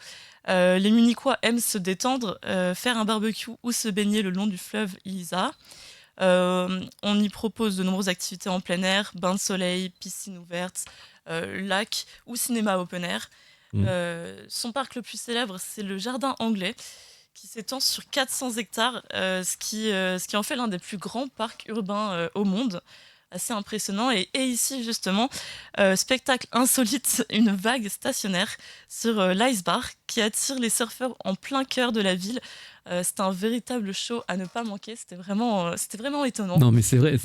Les Munichois aiment se détendre, faire un barbecue ou se baigner le long du fleuve Isar. On y propose de nombreuses activités en plein air, bains de soleil, piscine ouverte, lac ou cinéma open air. Son parc le plus célèbre, c'est le Jardin Anglais, qui s'étend sur 400 hectares, ce qui en fait l'un des plus grands parcs urbains au monde. Assez impressionnant. Et ici, justement, spectacle insolite, une vague stationnaire sur l'Eisbach qui attire les surfeurs en plein cœur de la ville. C'était un véritable show à ne pas manquer. C'était vraiment étonnant. Non, mais c'est vrai.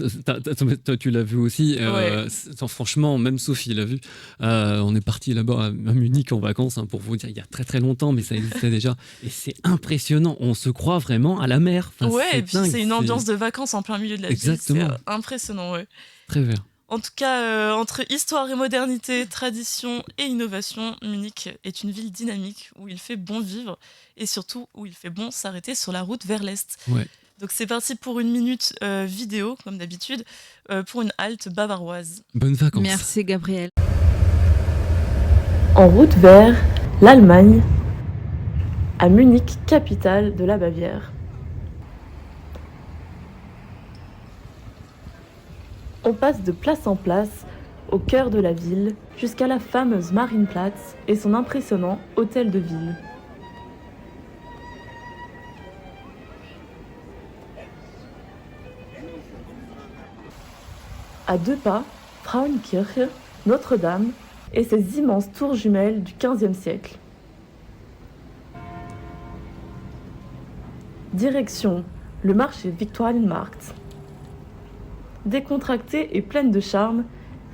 Toi, tu l'as vu aussi. Ouais. Franchement, même Sophie l'a vu. On est parti là-bas à Munich en vacances, pour vous dire, il y a très très longtemps, mais ça existait déjà. Et c'est impressionnant. On se croit vraiment à la mer. Et puis c'est une ambiance de vacances en plein milieu de la ville. C'est impressionnant, ouais. Très vert. En tout cas, entre histoire et modernité, tradition et innovation, Munich est une ville dynamique où il fait bon vivre et surtout où il fait bon s'arrêter sur la route vers l'Est. Ouais. Donc c'est parti pour une minute vidéo, comme d'habitude, pour une halte bavaroise. Bonnes vacances. Merci Gabriel. En route vers l'Allemagne, à Munich, capitale de la Bavière. On passe de place en place, au cœur de la ville, jusqu'à la fameuse Marienplatz et son impressionnant hôtel de ville. À 2 pas, Frauenkirche, Notre-Dame et ses immenses tours jumelles du XVe siècle. Direction, le marché Victualienmarkt. Décontractée et pleine de charme,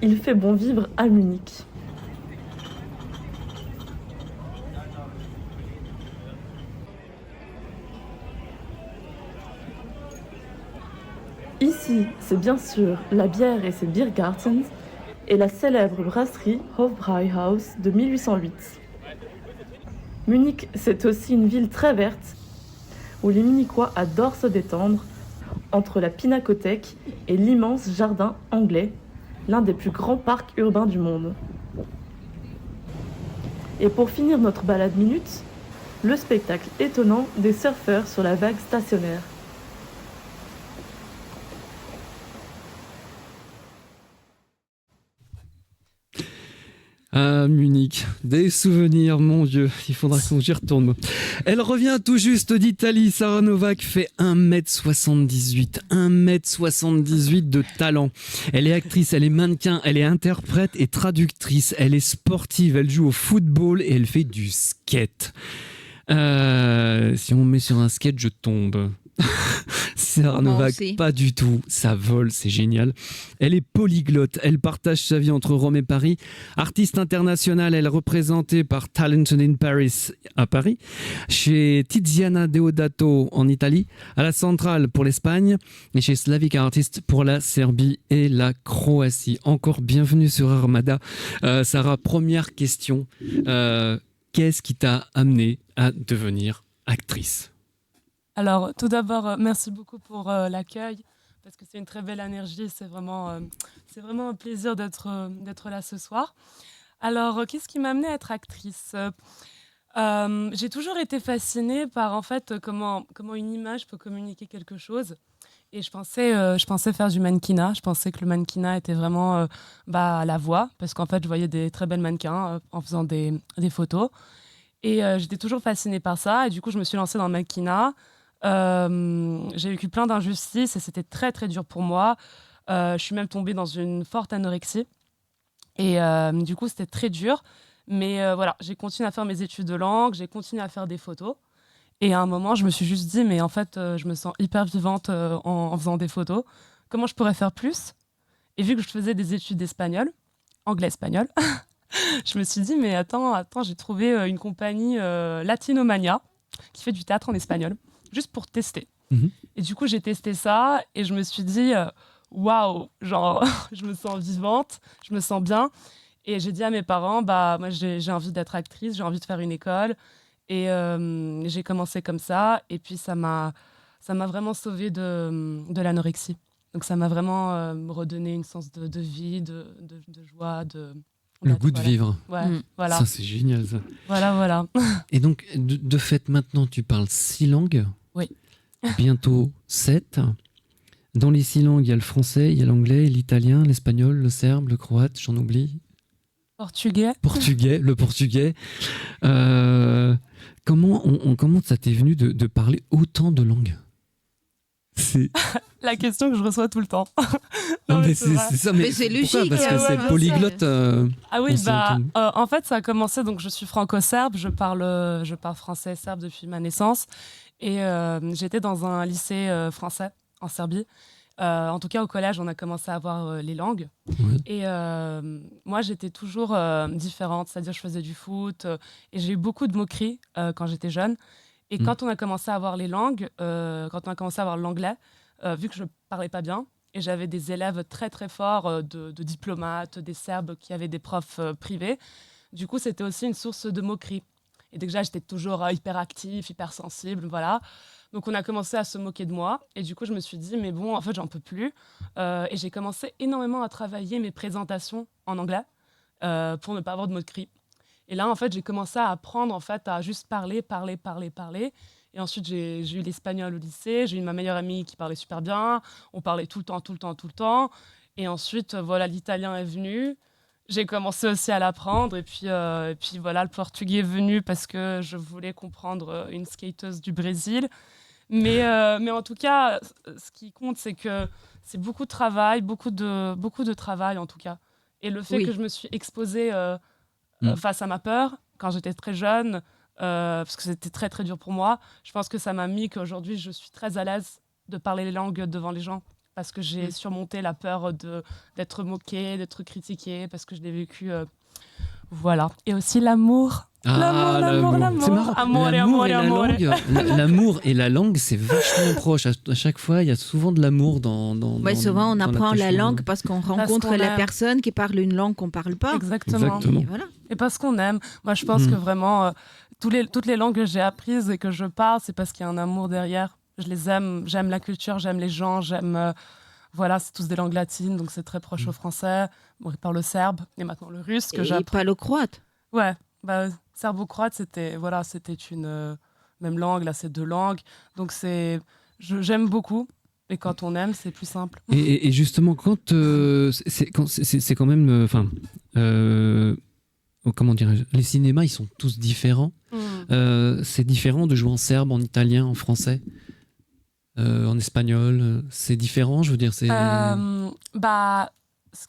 il fait bon vivre à Munich. Ici, c'est bien sûr la bière et ses Biergartens et la célèbre brasserie Hofbräuhaus de 1808. Munich, c'est aussi une ville très verte où les Munichois adorent se détendre entre la Pinakothek et l'immense jardin anglais, l'un des plus grands parcs urbains du monde. Et pour finir notre balade minute, le spectacle étonnant des surfeurs sur la vague stationnaire. Ah, Munich, des souvenirs, mon Dieu, il faudra qu'on j'y retourne. Elle revient tout juste d'Italie, Sarah Novak fait 1m78, 1m78 de talent. Elle est actrice, elle est mannequin, elle est interprète et traductrice, elle est sportive, elle joue au football et elle fait du skate. Si on me met sur un skate, je tombe. Sarah Moi Novak, aussi. pas du tout. Ça vole, c'est génial. Elle est polyglotte. Elle partage sa vie entre Rome et Paris. Artiste internationale, elle est représentée par Talented in Paris à Paris, chez Tiziana Deodato en Italie, à la Centrale pour l'Espagne et chez Slavic Artist pour la Serbie et la Croatie. Encore bienvenue sur Armada. Sarah, première question. Qu'est-ce qui t'a amené à devenir actrice ? Alors, tout d'abord, merci beaucoup pour l'accueil, parce que c'est une très belle énergie. C'est vraiment un plaisir d'être là ce soir. Alors, qu'est-ce qui m'a amenée à être actrice ? J'ai toujours été fascinée par, en fait, comment une image peut communiquer quelque chose. Et je pensais faire du mannequinat. Je pensais que le mannequinat était vraiment la voie, parce qu'en fait, je voyais des très belles mannequins en faisant des photos. Et j'étais toujours fascinée par ça. Et du coup, je me suis lancée dans le mannequinat. J'ai vécu plein d'injustices et c'était très très dur pour moi. Je suis même tombée dans une forte anorexie et du coup c'était très dur. Mais voilà, j'ai continué à faire mes études de langue, j'ai continué à faire des photos. Et à un moment, je me suis juste dit, mais en fait, je me sens hyper vivante en faisant des photos. Comment je pourrais faire plus ? Et vu que je faisais des études d'espagnol, anglais-espagnol, je me suis dit, mais attends, j'ai trouvé une compagnie Latinomania qui fait du théâtre en espagnol, juste pour tester. Et du coup, j'ai testé ça et je me suis dit, waouh, genre, je me sens vivante, je me sens bien. Et j'ai dit à mes parents, moi, j'ai envie d'être actrice, j'ai envie de faire une école. Et j'ai commencé comme ça. Et puis, ça m'a vraiment sauvée de l'anorexie. Donc, ça m'a vraiment redonné une sens de vie, de joie, le goût de vivre. Ouais, voilà. Ça, c'est génial, ça. Voilà. Et donc, de fait, maintenant, tu parles 6 langues. Oui. Bientôt 7. Dans les 6 langues, il y a le français, il y a l'anglais, l'italien, l'espagnol, le serbe, le croate, j'en oublie. Portugais. Le portugais. Comment ça t'est venu de parler autant de langues ? C'est la question que je reçois tout le temps. Non, mais c'est ça. Mais c'est logique. Parce que c'est polyglotte. Ah oui, en fait, ça a commencé. Donc, je suis franco-serbe. Je parle français et serbe depuis ma naissance. Et j'étais dans un lycée français en Serbie. En tout cas, au collège, on a commencé à avoir les langues. Ouais. Et moi, j'étais toujours différente. C'est-à-dire, je faisais du foot. Et j'ai eu beaucoup de moqueries quand j'étais jeune. Et quand on a commencé à avoir les langues, quand on a commencé à avoir l'anglais, vu que je parlais pas bien, et j'avais des élèves très très forts de diplomates, des Serbes qui avaient des profs privés, du coup c'était aussi une source de moquerie. Et déjà j'étais toujours hyperactif, hypersensible, voilà. Donc on a commencé à se moquer de moi, et du coup je me suis dit mais bon en fait j'en peux plus, et j'ai commencé énormément à travailler mes présentations en anglais pour ne pas avoir de moquerie. Et là, en fait, j'ai commencé à apprendre en fait, à juste parler. Et ensuite, j'ai eu l'espagnol au lycée. J'ai eu ma meilleure amie qui parlait super bien. On parlait tout le temps. Et ensuite, voilà, l'italien est venu. J'ai commencé aussi à l'apprendre. Et puis voilà, le portugais est venu parce que je voulais comprendre une skateuse du Brésil. Mais en tout cas, ce qui compte, c'est que c'est beaucoup de travail, beaucoup de travail en tout cas. Et le fait que je me suis exposée... face à ma peur, quand j'étais très jeune, parce que c'était très très dur pour moi, je pense que ça m'a mis qu'aujourd'hui je suis très à l'aise de parler les langues devant les gens, parce que j'ai surmonté la peur d'être moquée, d'être critiquée, parce que je l'ai vécu. Voilà. Et aussi l'amour. L'amour. C'est marrant. L'amour et la langue, c'est vachement proche. À chaque fois, il y a souvent de l'amour dans souvent, on apprend la langue parce qu'on rencontre qu'on la aime. personne qui parle une langue qu'on ne parle pas. Exactement. Et voilà. Et parce qu'on aime. Moi, je pense que vraiment, toutes les langues que j'ai apprises et que je parle, c'est parce qu'il y a un amour derrière. Je les aime. J'aime la culture, j'aime les gens, j'aime... Voilà, c'est tous des langues latines, donc c'est très proche au français. Bon, il parle le serbe et maintenant le russe que j'apprends. Et pas le croate. Ouais, serbo-croate, c'était une même langue, là c'est 2 langues. Donc j'aime beaucoup. Et quand on aime, c'est plus simple. Et justement, c'est quand même... comment dirais-je ? Les cinémas, ils sont tous différents. C'est différent de jouer en serbe, en italien, en français, en espagnol. C'est différent, je veux dire. Ce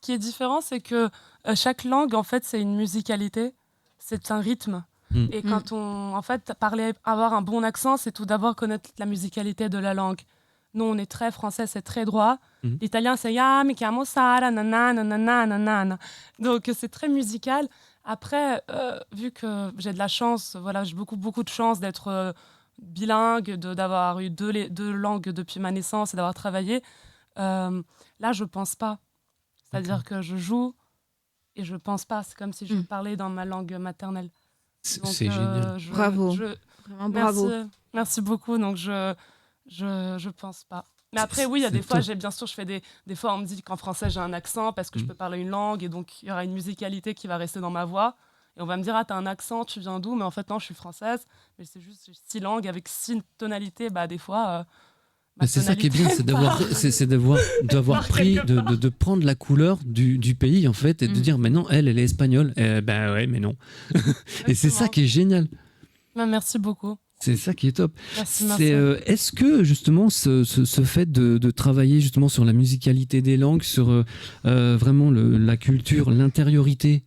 qui est différent, c'est que chaque langue, en fait, c'est une musicalité. C'est un rythme. Et quand avoir un bon accent, c'est tout d'abord connaître la musicalité de la langue. Nous, on est très français, c'est très droit. L'italien, c'est ya, mi chiamo Sara, nanana, nanana, nanana. Donc, c'est très musical. Après, vu que j'ai de la chance, voilà, j'ai beaucoup de chance d'être bilingue, d'avoir eu deux langues depuis ma naissance et d'avoir travaillé, là, je pense pas. C'est-à-dire que je joue et je pense pas. C'est comme si je parlais dans ma langue maternelle. Donc, C'est génial. Bravo. Vraiment bravo. Merci beaucoup. Donc, je pense pas. Mais après, oui, il y a des fois, bien sûr, je fais des fois, on me dit qu'en français, j'ai un accent parce que je peux parler une langue et donc il y aura une musicalité qui va rester dans ma voix. Et on va me dire, ah, t'as un accent, tu viens d'où? Mais en fait, non, je suis française. Mais c'est juste 6 langues avec 6 tonalités. Bah, des fois. C'est ça qui est bien, c'est d'avoir pris, de prendre la couleur du pays, en fait, et de dire, mais non, elle est espagnole. Ben ouais, mais non. Et c'est ça qui est génial. Bah, merci beaucoup. C'est ça qui est top. Merci. Est-ce que justement ce fait de travailler justement sur la musicalité des langues, sur vraiment la culture, l'intériorité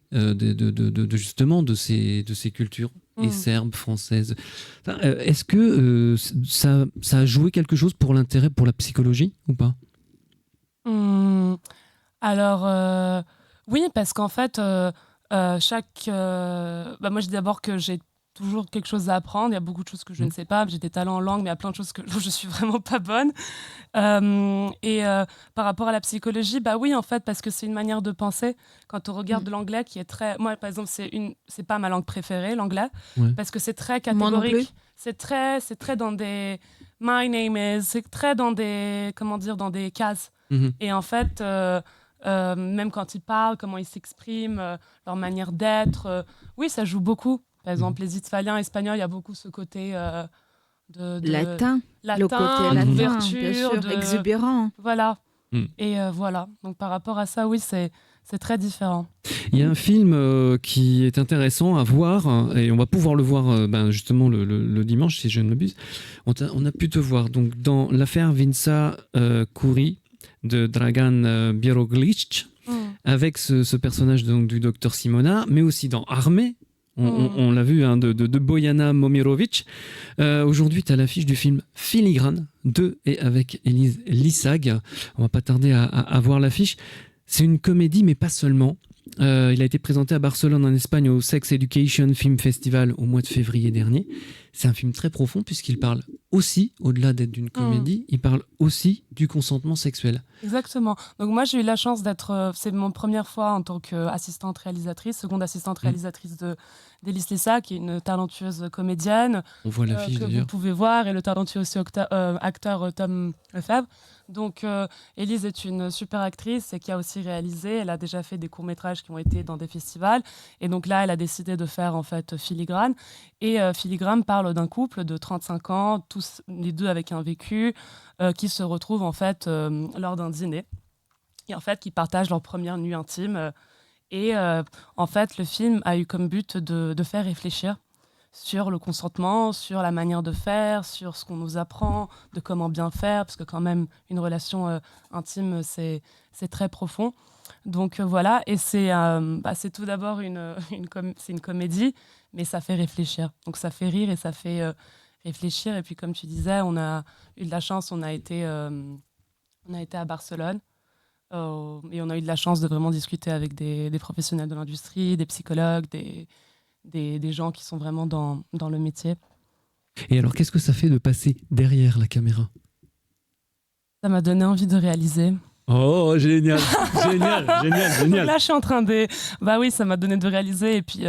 justement de ces cultures, et serbes, françaises, est-ce que ça a joué quelque chose pour l'intérêt pour la psychologie ou pas? Alors oui, parce qu'en fait moi je dis d'abord que j'ai toujours quelque chose à apprendre. Il y a beaucoup de choses que je ne sais pas. J'ai des talents en langue, mais il y a plein de choses où je suis vraiment pas bonne. Par rapport à la psychologie, bah oui, en fait, parce que c'est une manière de penser. Quand on regarde l'anglais, qui est très... Moi, par exemple, c'est pas ma langue préférée, l'anglais, parce que c'est très catégorique. C'est très dans des... My name is... C'est très dans des... Comment dire? Dans des cases. Et en fait... même quand ils parlent, comment ils s'expriment, leur manière d'être, oui, ça joue beaucoup. Par exemple, les Italiens, Espagnols, il y a beaucoup ce côté latin, le côté latin, d'ouverture, exubérant. Voilà. Et voilà. Donc par rapport à ça, oui, c'est très différent. Il y a un film qui est intéressant à voir, et on va pouvoir le voir justement le dimanche, si je ne m'abuse. On a pu te voir donc, dans l'affaire Vința Curi de Dragan Bieroglic, avec ce personnage donc, du docteur Simona, mais aussi dans Armée. On l'a vu, de Bojana Momirovic. Aujourd'hui, tu as l'affiche du film Filigrane de et avec Élise Lissag. On va pas tarder à voir l'affiche. C'est une comédie, mais pas seulement. Il a été présenté à Barcelone, en Espagne, au Sex Education Film Festival au mois de février dernier. C'est un film très profond puisqu'il parle aussi, au-delà d'être d'une comédie, il parle aussi du consentement sexuel. Exactement. Donc moi, j'ai eu la chance d'être... c'est mon première fois en tant qu'assistante réalisatrice, seconde assistante réalisatrice d'Élise Lissag, qui est une talentueuse comédienne. On voit l'affiche d'ailleurs. Vous pouvez voir, et le talentueux aussi acteur Tom Lefebvre. Donc Élise est une super actrice et qui a aussi réalisé. Elle a déjà fait des courts-métrages qui ont été dans des festivals. Et donc là, elle a décidé de faire en fait Filigrane. Et Filigrane parle d'un couple de 35 ans, tous les deux avec un vécu, qui se retrouvent en fait lors d'un dîner. Et en fait, qui partagent leur première nuit intime. En fait, le film a eu comme but de faire réfléchir sur le consentement, sur la manière de faire, sur ce qu'on nous apprend, de comment bien faire, parce que quand même, une relation intime, c'est très profond. Donc voilà, et c'est tout d'abord une comédie, mais ça fait réfléchir. Donc ça fait rire et ça fait réfléchir. Et puis comme tu disais, on a eu de la chance, on a été à Barcelone. Et on a eu de la chance de vraiment discuter avec des professionnels de l'industrie, des psychologues, des gens qui sont vraiment dans le métier. Et alors, qu'est-ce que ça fait de passer derrière la caméra? Ça m'a donné envie de réaliser. Oh, génial, génial. Donc là, je suis en train de... Bah oui, ça m'a donné de réaliser. Et puis,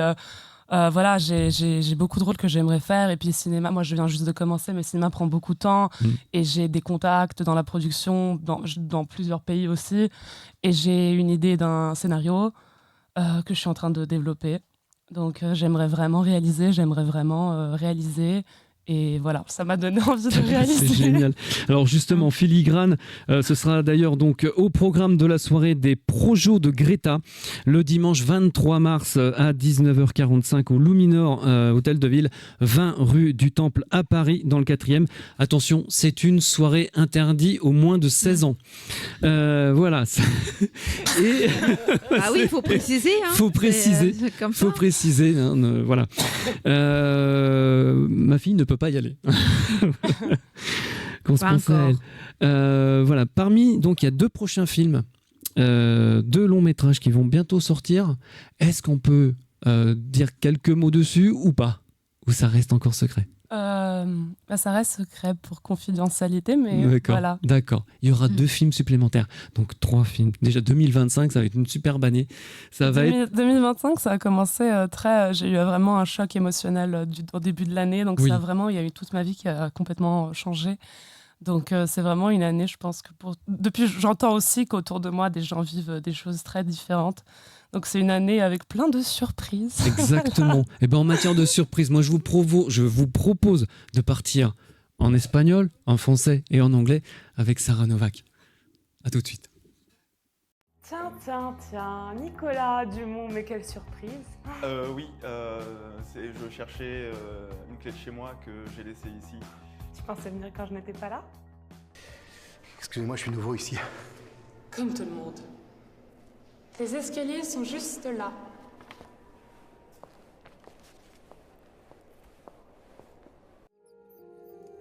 voilà, j'ai beaucoup de rôles que j'aimerais faire. Et puis, le cinéma, moi, je viens juste de commencer, mais le cinéma prend beaucoup de temps. Et j'ai des contacts dans la production, dans plusieurs pays aussi. Et j'ai une idée d'un scénario que je suis en train de développer. Donc, j'aimerais vraiment réaliser. Et voilà, ça m'a donné envie de réaliser. C'est génial. Alors justement, Filigrane, ce sera d'ailleurs donc au programme de la soirée des Projos de Greta, le dimanche 23 mars à 19h45 au Luminor Hôtel de Ville, 20 rue du Temple à Paris, dans le 4e. Attention, c'est une soirée interdite aux moins de 16 ans. Voilà. Et ah oui, il faut préciser. Hein. Faut préciser. Faut préciser. Hein, voilà. Ma fille ne peut pas y aller. qu'on se Pas pense à encore. elle. Voilà, parmi, donc il y a 2 prochains films, 2 longs métrages qui vont bientôt sortir. Est-ce qu'on peut dire quelques mots dessus ou pas? Ou ça reste encore secret? Ça reste secret pour confidentialité, mais D'accord, voilà. d'accord. Il y aura Mm. 2 films supplémentaires, donc 3 films. Déjà 2025, ça va être une superbe année. Ça va être 2025, ça a commencé très. J'ai eu vraiment un choc émotionnel au début de l'année, donc Oui. ça vraiment, il y a eu toute ma vie qui a complètement changé. Donc c'est vraiment une année, je pense que depuis, j'entends aussi qu'autour de moi, des gens vivent des choses très différentes. Donc c'est une année avec plein de surprises. exactement. Et ben en matière de surprise, moi je vous propose de partir en espagnol, en français et en anglais avec Sarah Novak. À tout de suite. Tiens, Nicolas Dumont, mais quelle surprise. Oui, je cherchais une clé de chez moi que j'ai laissée ici. Tu pensais venir quand je n'étais pas là? Excusez-moi, je suis nouveau ici. Comme tout le monde. Les escaliers sont juste là.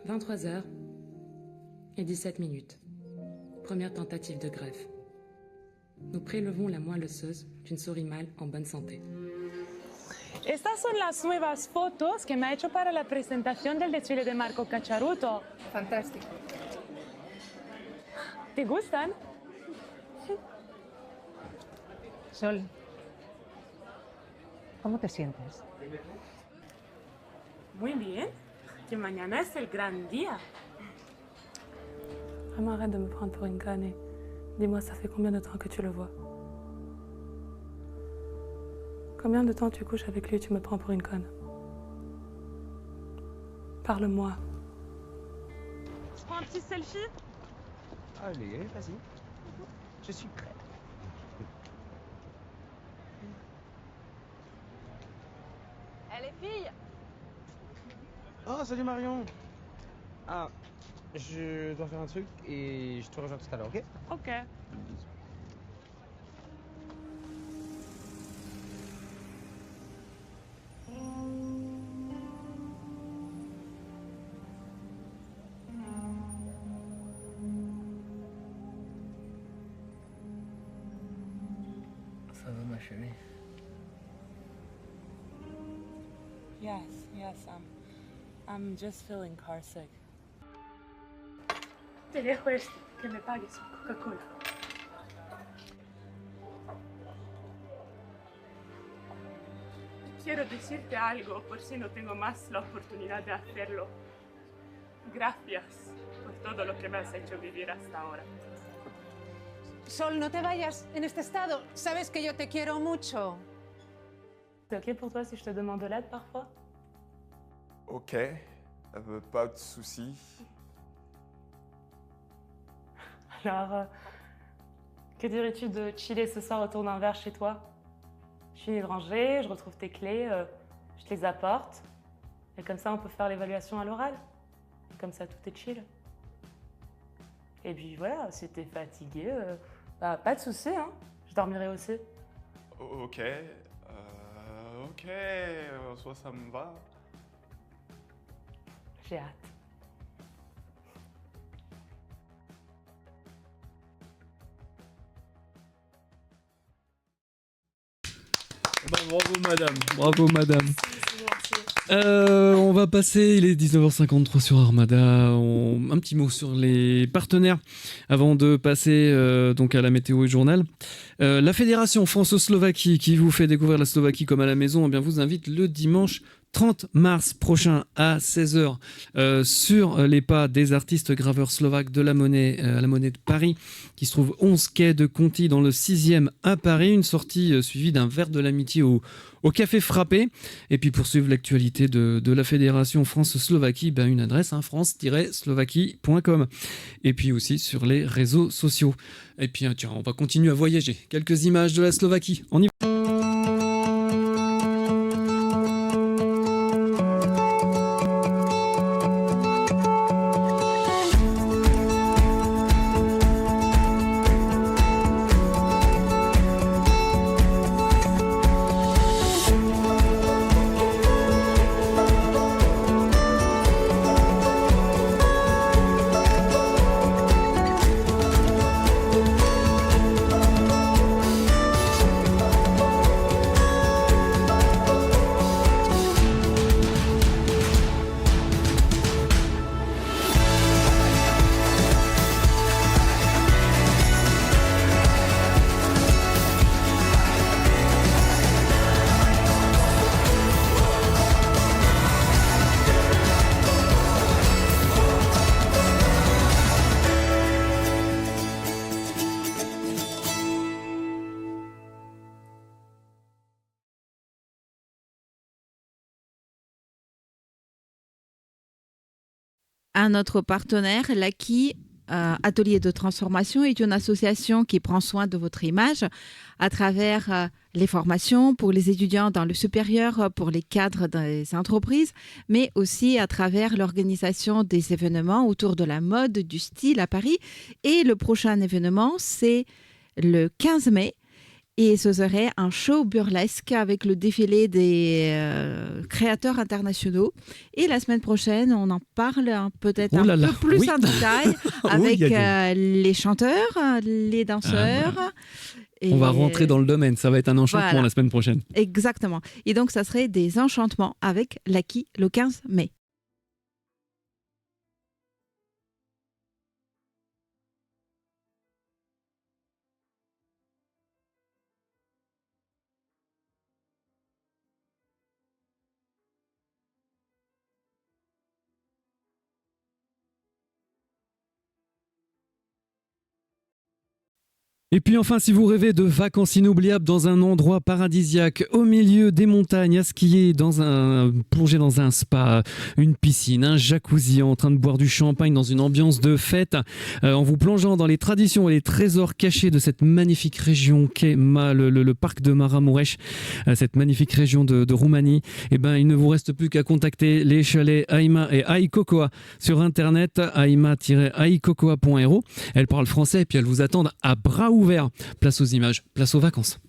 « 23h et 17 minutes. Première tentative de greffe. Nous prélevons la moelle osseuse d'une souris mâle en bonne santé. Estas son las nuevas fotos que me ha hecho para la presentación del desfile de Marco Cacciaruto. Fantástico. ¿Te gustan? Sol, ¿cómo te sientes? Muy bien, que mañana es el gran día. Vraiment, arrête de me prendre pour une conne. Dis-moi, ça fait combien de temps que tu le vois? Combien de temps tu couches avec lui et tu me prends pour une conne? Parle-moi. Je prends un petit selfie? Allez, vas-y. Je suis prêt. Elle est fille. Oh, salut Marion. Ah, je dois faire un truc et je te rejoins tout à l'heure, ok? Ok. Ça va ma chérie. Yes, I'm just feeling car sick. Te dejo esto, que me pagues un Coca-Cola. Quiero decirte algo por si no tengo más la oportunidad de hacerlo. Gracias por todo lo que me has hecho vivir hasta ahora. Sol, no te vayas en este estado. Sabes que yo te quiero mucho. C'est ok pour toi si je te demande de l'aide parfois? Ok, pas de souci. Alors, que dirais-tu de chiller ce soir autour d'un verre chez toi? Je finis de ranger, je retrouve tes clés, je te les apporte. Et comme ça, on peut faire l'évaluation à l'oral. Et comme ça, tout est chill. Et puis voilà, si t'es fatigué, pas de souci, hein. Je dormirai aussi. Ok, en soi ça me va. J'ai hâte. Bravo madame, bravo madame. On va passer, il est 19h53 sur Armada. Un petit mot sur les partenaires avant de passer donc à la météo et journal. La Fédération France-Slovaquie qui vous fait découvrir la Slovaquie comme à la maison, eh bien, vous invite le dimanche 30 mars prochain à 16h sur les pas des artistes graveurs slovaques de la Monnaie, à la Monnaie de Paris, qui se trouve 11 quai de Conti dans le 6e à Paris. Une sortie suivie d'un verre de l'amitié au Café Frappé. Et puis pour suivre l'actualité de la Fédération France-Slovaquie, ben une adresse, france-slovaquie.com. Et puis aussi sur les réseaux sociaux. Et puis tiens, on va continuer à voyager. Quelques images de la Slovaquie. On y va. à notre partenaire, l'Aki Atelier de transformation est une association qui prend soin de votre image à travers les formations pour les étudiants dans le supérieur, pour les cadres des entreprises, mais aussi à travers l'organisation des événements autour de la mode, du style à Paris. Et le prochain événement, c'est le 15 mai. Et ce serait un show burlesque avec le défilé des créateurs internationaux. Et la semaine prochaine, on en parle peut-être un peu plus en détail avec les chanteurs, les danseurs. Et on va rentrer dans le domaine, ça va être un enchantement la semaine prochaine. Exactement. Et donc, ça serait des enchantements avec l'Aki le 15 mai. Et puis enfin, si vous rêvez de vacances inoubliables dans un endroit paradisiaque, au milieu des montagnes, à skier, plonger dans un spa, une piscine, un jacuzzi, en train de boire du champagne dans une ambiance de fête, en vous plongeant dans les traditions et les trésors cachés de cette magnifique région qu'est le parc de Maramureș, cette magnifique région de Roumanie, eh ben, il ne vous reste plus qu'à contacter les chalets Aima et Aikokoa sur internet, aima-aikokoa.ro. Elles parlent français et puis elles vous attendent à bras ouvert. Place aux images, place aux vacances.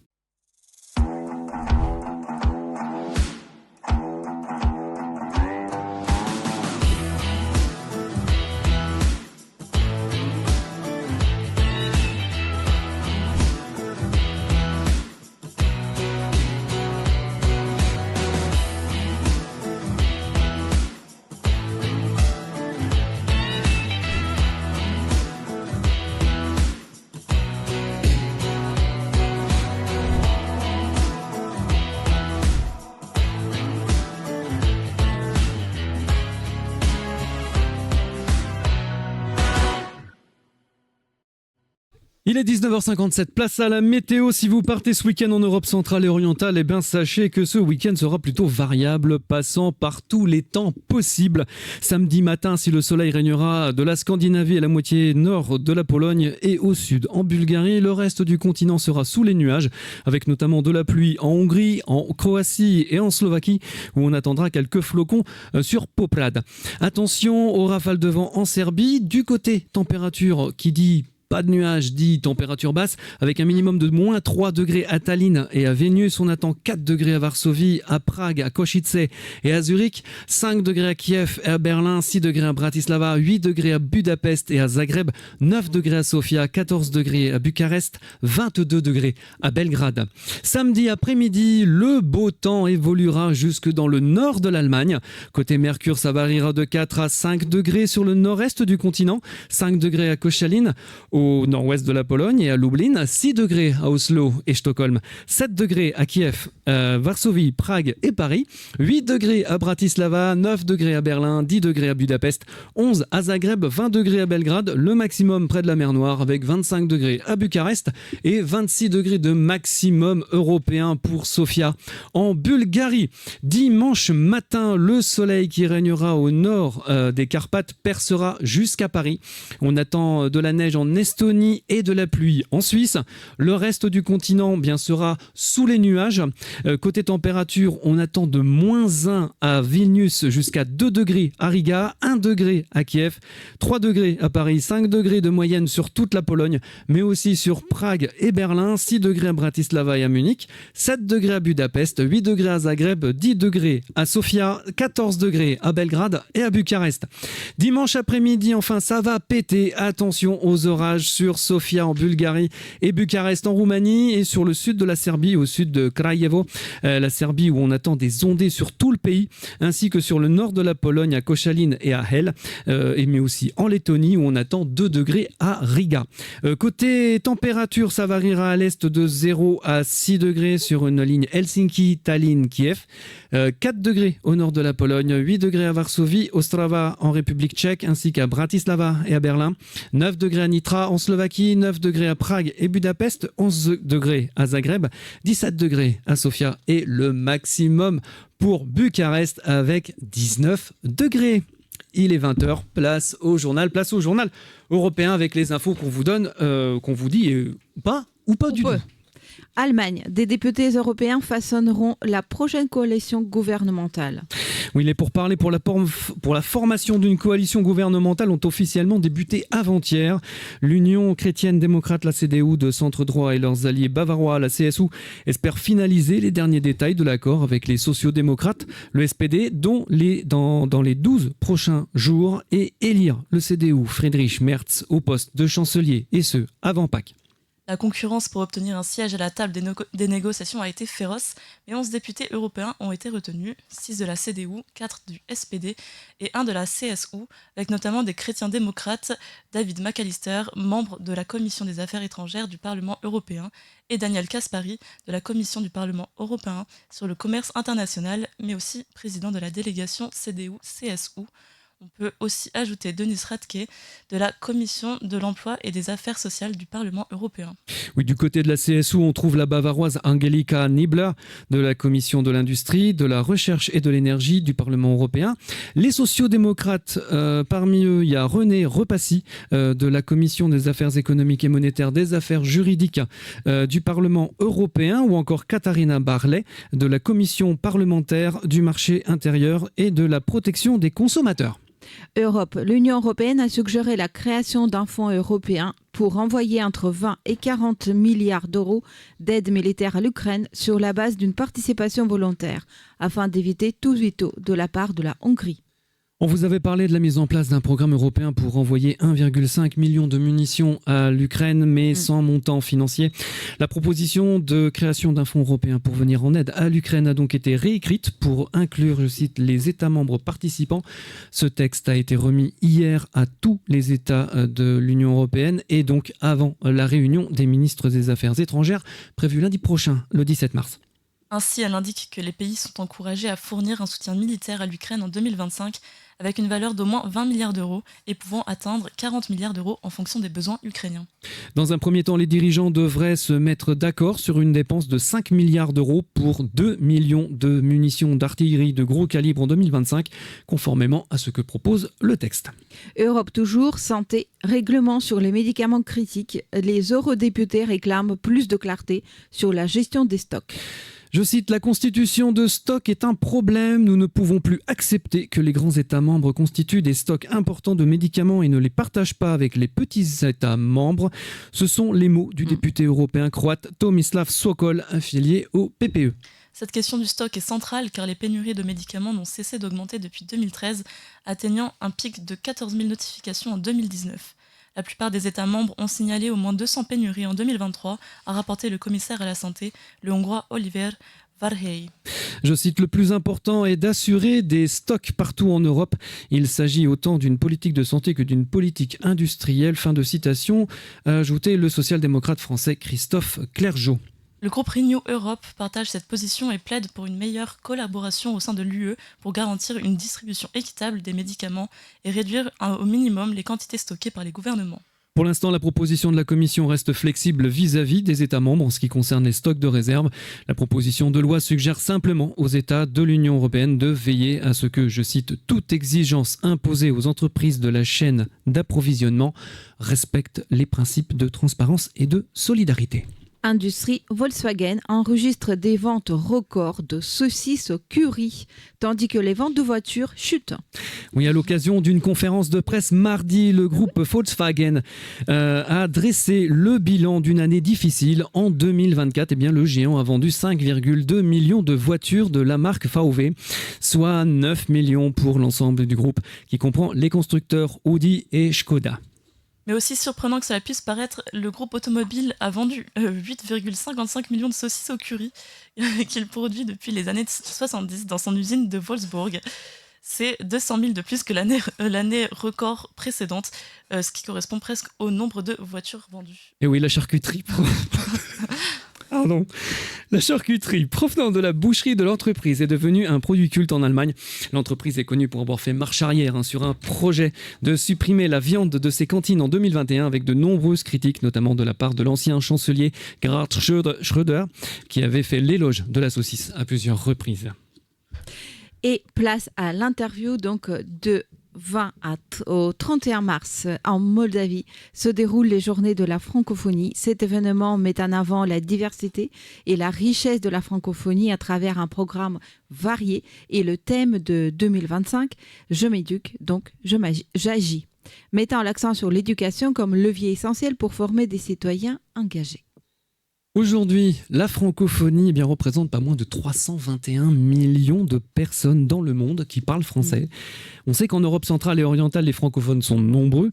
Il est 19h57, place à la météo. Si vous partez ce week-end en Europe centrale et orientale, eh bien sachez que ce week-end sera plutôt variable, passant par tous les temps possibles. Samedi matin, si le soleil régnera de la Scandinavie à la moitié nord de la Pologne et au sud en Bulgarie, le reste du continent sera sous les nuages, avec notamment de la pluie en Hongrie, en Croatie et en Slovaquie, où on attendra quelques flocons sur Poprad. Attention aux rafales de vent en Serbie. Du côté température qui dit pas de nuages, dit température basse, avec un minimum de moins 3 degrés à Tallinn et à Vilnius. On attend 4 degrés à Varsovie, à Prague, à Košice et à Zurich, 5 degrés à Kiev et à Berlin, 6 degrés à Bratislava, 8 degrés à Budapest et à Zagreb, 9 degrés à Sofia, 14 degrés à Bucarest, 22 degrés à Belgrade. Samedi après-midi, le beau temps évoluera jusque dans le nord de l'Allemagne. Côté Mercure, ça variera de 4 à 5 degrés sur le nord-est du continent, 5 degrés à Koszalin, au nord-ouest de la Pologne et à Lublin, 6 degrés à Oslo et Stockholm, 7 degrés à Kiev, Varsovie, Prague et Paris, 8 degrés à Bratislava, 9 degrés à Berlin, 10 degrés à Budapest, 11 à Zagreb, 20 degrés à Belgrade, le maximum près de la mer Noire avec 25 degrés à Bucarest et 26 degrés de maximum européen pour Sofia. En Bulgarie, dimanche matin, le soleil qui régnera au nord des Carpates percera jusqu'à Paris. On attend de la neige en Estonie et de la pluie en Suisse. Le reste du continent sera sous les nuages. Côté température, on attend de -1 à Vilnius jusqu'à 2 degrés à Riga, 1 degré à Kiev, 3 degrés à Paris, 5 degrés de moyenne sur toute la Pologne, mais aussi sur Prague et Berlin, 6 degrés à Bratislava et à Munich, 7 degrés à Budapest, 8 degrés à Zagreb, 10 degrés à Sofia, 14 degrés à Belgrade et à Bucarest. Dimanche après-midi, enfin, ça va péter. Attention aux orages sur Sofia en Bulgarie et Bucarest en Roumanie et sur le sud de la Serbie, au sud de Kraljevo, la Serbie où on attend des ondées sur tout le pays, ainsi que sur le nord de la Pologne à Koszalin et à Hel, mais aussi en Lettonie où on attend 2 degrés à Riga. Côté température, ça variera à l'est de 0 à 6 degrés sur une ligne Helsinki-Tallinn-Kiev, 4 degrés au nord de la Pologne, 8 degrés à Varsovie, Ostrava en République tchèque, ainsi qu'à Bratislava et à Berlin, 9 degrés à Nitra en Slovaquie, 9 degrés à Prague et Budapest, 11 degrés à Zagreb, 17 degrés à Sofia et le maximum pour Bucarest avec 19 degrés. il est 20h, place au journal européen avec les infos qu'on vous donne, qu'on vous dit pas du tout. Allemagne, des députés européens façonneront la prochaine coalition gouvernementale. Oui, les pourparlers pour la formation d'une coalition gouvernementale ont officiellement débuté avant-hier. L'Union chrétienne démocrate, la CDU de centre-droit et leurs alliés bavarois, la CSU, espèrent finaliser les derniers détails de l'accord avec les sociodémocrates, le SPD, dans les 12 prochains jours, et élire le CDU Friedrich Merz au poste de chancelier, et ce, avant Pâques. La concurrence pour obtenir un siège à la table des négociations a été féroce, mais 11 députés européens ont été retenus, 6 de la CDU, 4 du SPD et 1 de la CSU, avec notamment des chrétiens démocrates, David McAllister, membre de la Commission des Affaires étrangères du Parlement européen, et Daniel Caspary, de la Commission du Parlement européen sur le commerce international, mais aussi président de la délégation CDU-CSU. On peut aussi ajouter Denis Radke de la Commission de l'Emploi et des Affaires sociales du Parlement européen. Oui, du côté de la CSU, on trouve la bavaroise Angelika Niebler de la Commission de l'Industrie, de la Recherche et de l'Énergie du Parlement européen. Les sociodémocrates, parmi eux, il y a René Repassi de la Commission des Affaires économiques et monétaires, des Affaires juridiques du Parlement européen, ou encore Katharina Barley de la Commission parlementaire du marché intérieur et de la protection des consommateurs. Europe. L'Union européenne a suggéré la création d'un fonds européen pour envoyer entre 20 et 40 milliards d'euros d'aide militaire à l'Ukraine sur la base d'une participation volontaire, afin d'éviter tout veto de la part de la Hongrie. On vous avait parlé de la mise en place d'un programme européen pour envoyer 1,5 million de munitions à l'Ukraine, mais sans montant financier. La proposition de création d'un fonds européen pour venir en aide à l'Ukraine a donc été réécrite pour inclure, je cite, les États membres participants. Ce texte a été remis hier à tous les États de l'Union européenne et donc avant la réunion des ministres des Affaires étrangères prévue lundi prochain, le 17 mars. Ainsi, elle indique que les pays sont encouragés à fournir un soutien militaire à l'Ukraine en 2025 avec une valeur d'au moins 20 milliards d'euros et pouvant atteindre 40 milliards d'euros en fonction des besoins ukrainiens. Dans un premier temps, les dirigeants devraient se mettre d'accord sur une dépense de 5 milliards d'euros pour 2 millions de munitions d'artillerie de gros calibre en 2025, conformément à ce que propose le texte. Europe toujours, santé, règlement sur les médicaments critiques. Les eurodéputés réclament plus de clarté sur la gestion des stocks. Je cite, la constitution de stocks est un problème. Nous ne pouvons plus accepter que les grands États membres constituent des stocks importants de médicaments et ne les partagent pas avec les petits États membres. Ce sont les mots du député européen croate Tomislav Sokol, affilié au PPE. Cette question du stock est centrale car les pénuries de médicaments n'ont cessé d'augmenter depuis 2013, atteignant un pic de 14 000 notifications en 2019. La plupart des États membres ont signalé au moins 200 pénuries en 2023, a rapporté le commissaire à la santé, le Hongrois Oliver Varhelyi. Je cite, le plus important est d'assurer des stocks partout en Europe. Il s'agit autant d'une politique de santé que d'une politique industrielle. Fin de citation, a ajouté le social-démocrate français Christophe Clergeau. Le groupe Renew Europe partage cette position et plaide pour une meilleure collaboration au sein de l'UE pour garantir une distribution équitable des médicaments et réduire au minimum les quantités stockées par les gouvernements. Pour l'instant, la proposition de la Commission reste flexible vis-à-vis des États membres en ce qui concerne les stocks de réserve. La proposition de loi suggère simplement aux États de l'Union européenne de veiller à ce que, je cite, toute exigence imposée aux entreprises de la chaîne d'approvisionnement respecte les principes de transparence et de solidarité. Industrie, Volkswagen enregistre des ventes records de saucisses au curry, tandis que les ventes de voitures chutent. Oui, à l'occasion d'une conférence de presse mardi, le groupe Volkswagen a dressé le bilan d'une année difficile. En 2024, le géant a vendu 5,2 millions de voitures de la marque VW, soit 9 millions pour l'ensemble du groupe, qui comprend les constructeurs Audi et Škoda. Mais aussi surprenant que cela puisse paraître, le groupe automobile a vendu 8,55 millions de saucisses au curry qu'il produit depuis les années 70 dans son usine de Wolfsburg. C'est 200 000 de plus que l'année record précédente, ce qui correspond presque au nombre de voitures vendues. Et oui, la charcuterie... Pardon. La charcuterie provenant de la boucherie de l'entreprise est devenue un produit culte en Allemagne. L'entreprise est connue pour avoir fait marche arrière sur un projet de supprimer la viande de ses cantines en 2021 avec de nombreuses critiques, notamment de la part de l'ancien chancelier Gerhard Schröder, qui avait fait l'éloge de la saucisse à plusieurs reprises. Et place à l'interview de 20 au 31 mars, en Moldavie, se déroulent les Journées de la francophonie. Cet événement met en avant la diversité et la richesse de la francophonie à travers un programme varié. Et le thème de 2025, je m'éduque, donc j'agis, mettant l'accent sur l'éducation comme levier essentiel pour former des citoyens engagés. Aujourd'hui, la francophonie représente pas moins de 321 millions de personnes dans le monde qui parlent français. On sait qu'en Europe centrale et orientale, les francophones sont nombreux.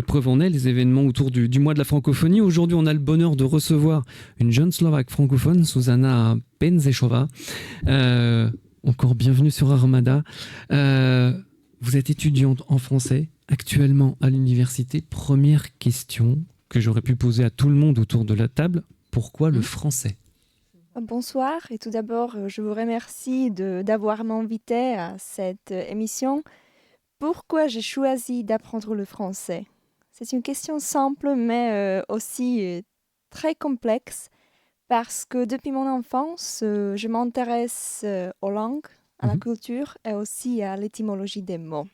Preuve en est les événements autour du mois de la francophonie. Aujourd'hui, on a le bonheur de recevoir une jeune Slovaque francophone, Zuzana Penzešová. Encore bienvenue sur Armada. Vous êtes étudiante en français, actuellement à l'université. Première question que j'aurais pu poser à tout le monde autour de la table. Pourquoi le français ? Bonsoir et tout d'abord, je vous remercie d'avoir m'invité à cette émission. Pourquoi j'ai choisi d'apprendre le français ? C'est une question simple mais aussi très complexe parce que depuis mon enfance, je m'intéresse aux langues, à la culture et aussi à l'étymologie des mots.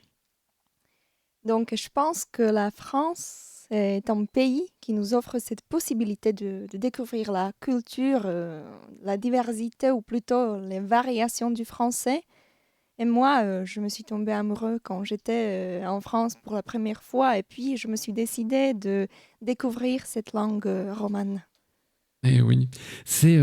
Donc je pense que la France est un pays qui nous offre cette possibilité de découvrir la culture, la diversité ou plutôt les variations du français. Et moi, je me suis tombée amoureuse quand j'étais en France pour la première fois et puis je me suis décidée de découvrir cette langue romane. Eh oui, c'est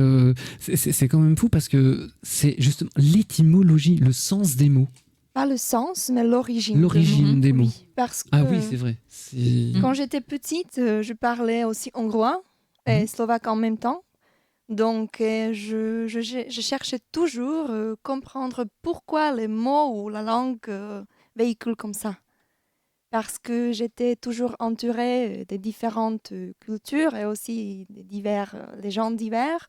quand même fou parce que c'est justement l'étymologie, le sens des mots. Pas le sens, mais l'origine. L'origine des mots. Oui, parce que ah oui, c'est vrai. Quand j'étais petite, je parlais aussi hongrois et slovaque en même temps. Donc, je cherchais toujours à comprendre pourquoi les mots ou la langue véhiculent comme ça. Parce que j'étais toujours entourée des différentes cultures et aussi des gens divers.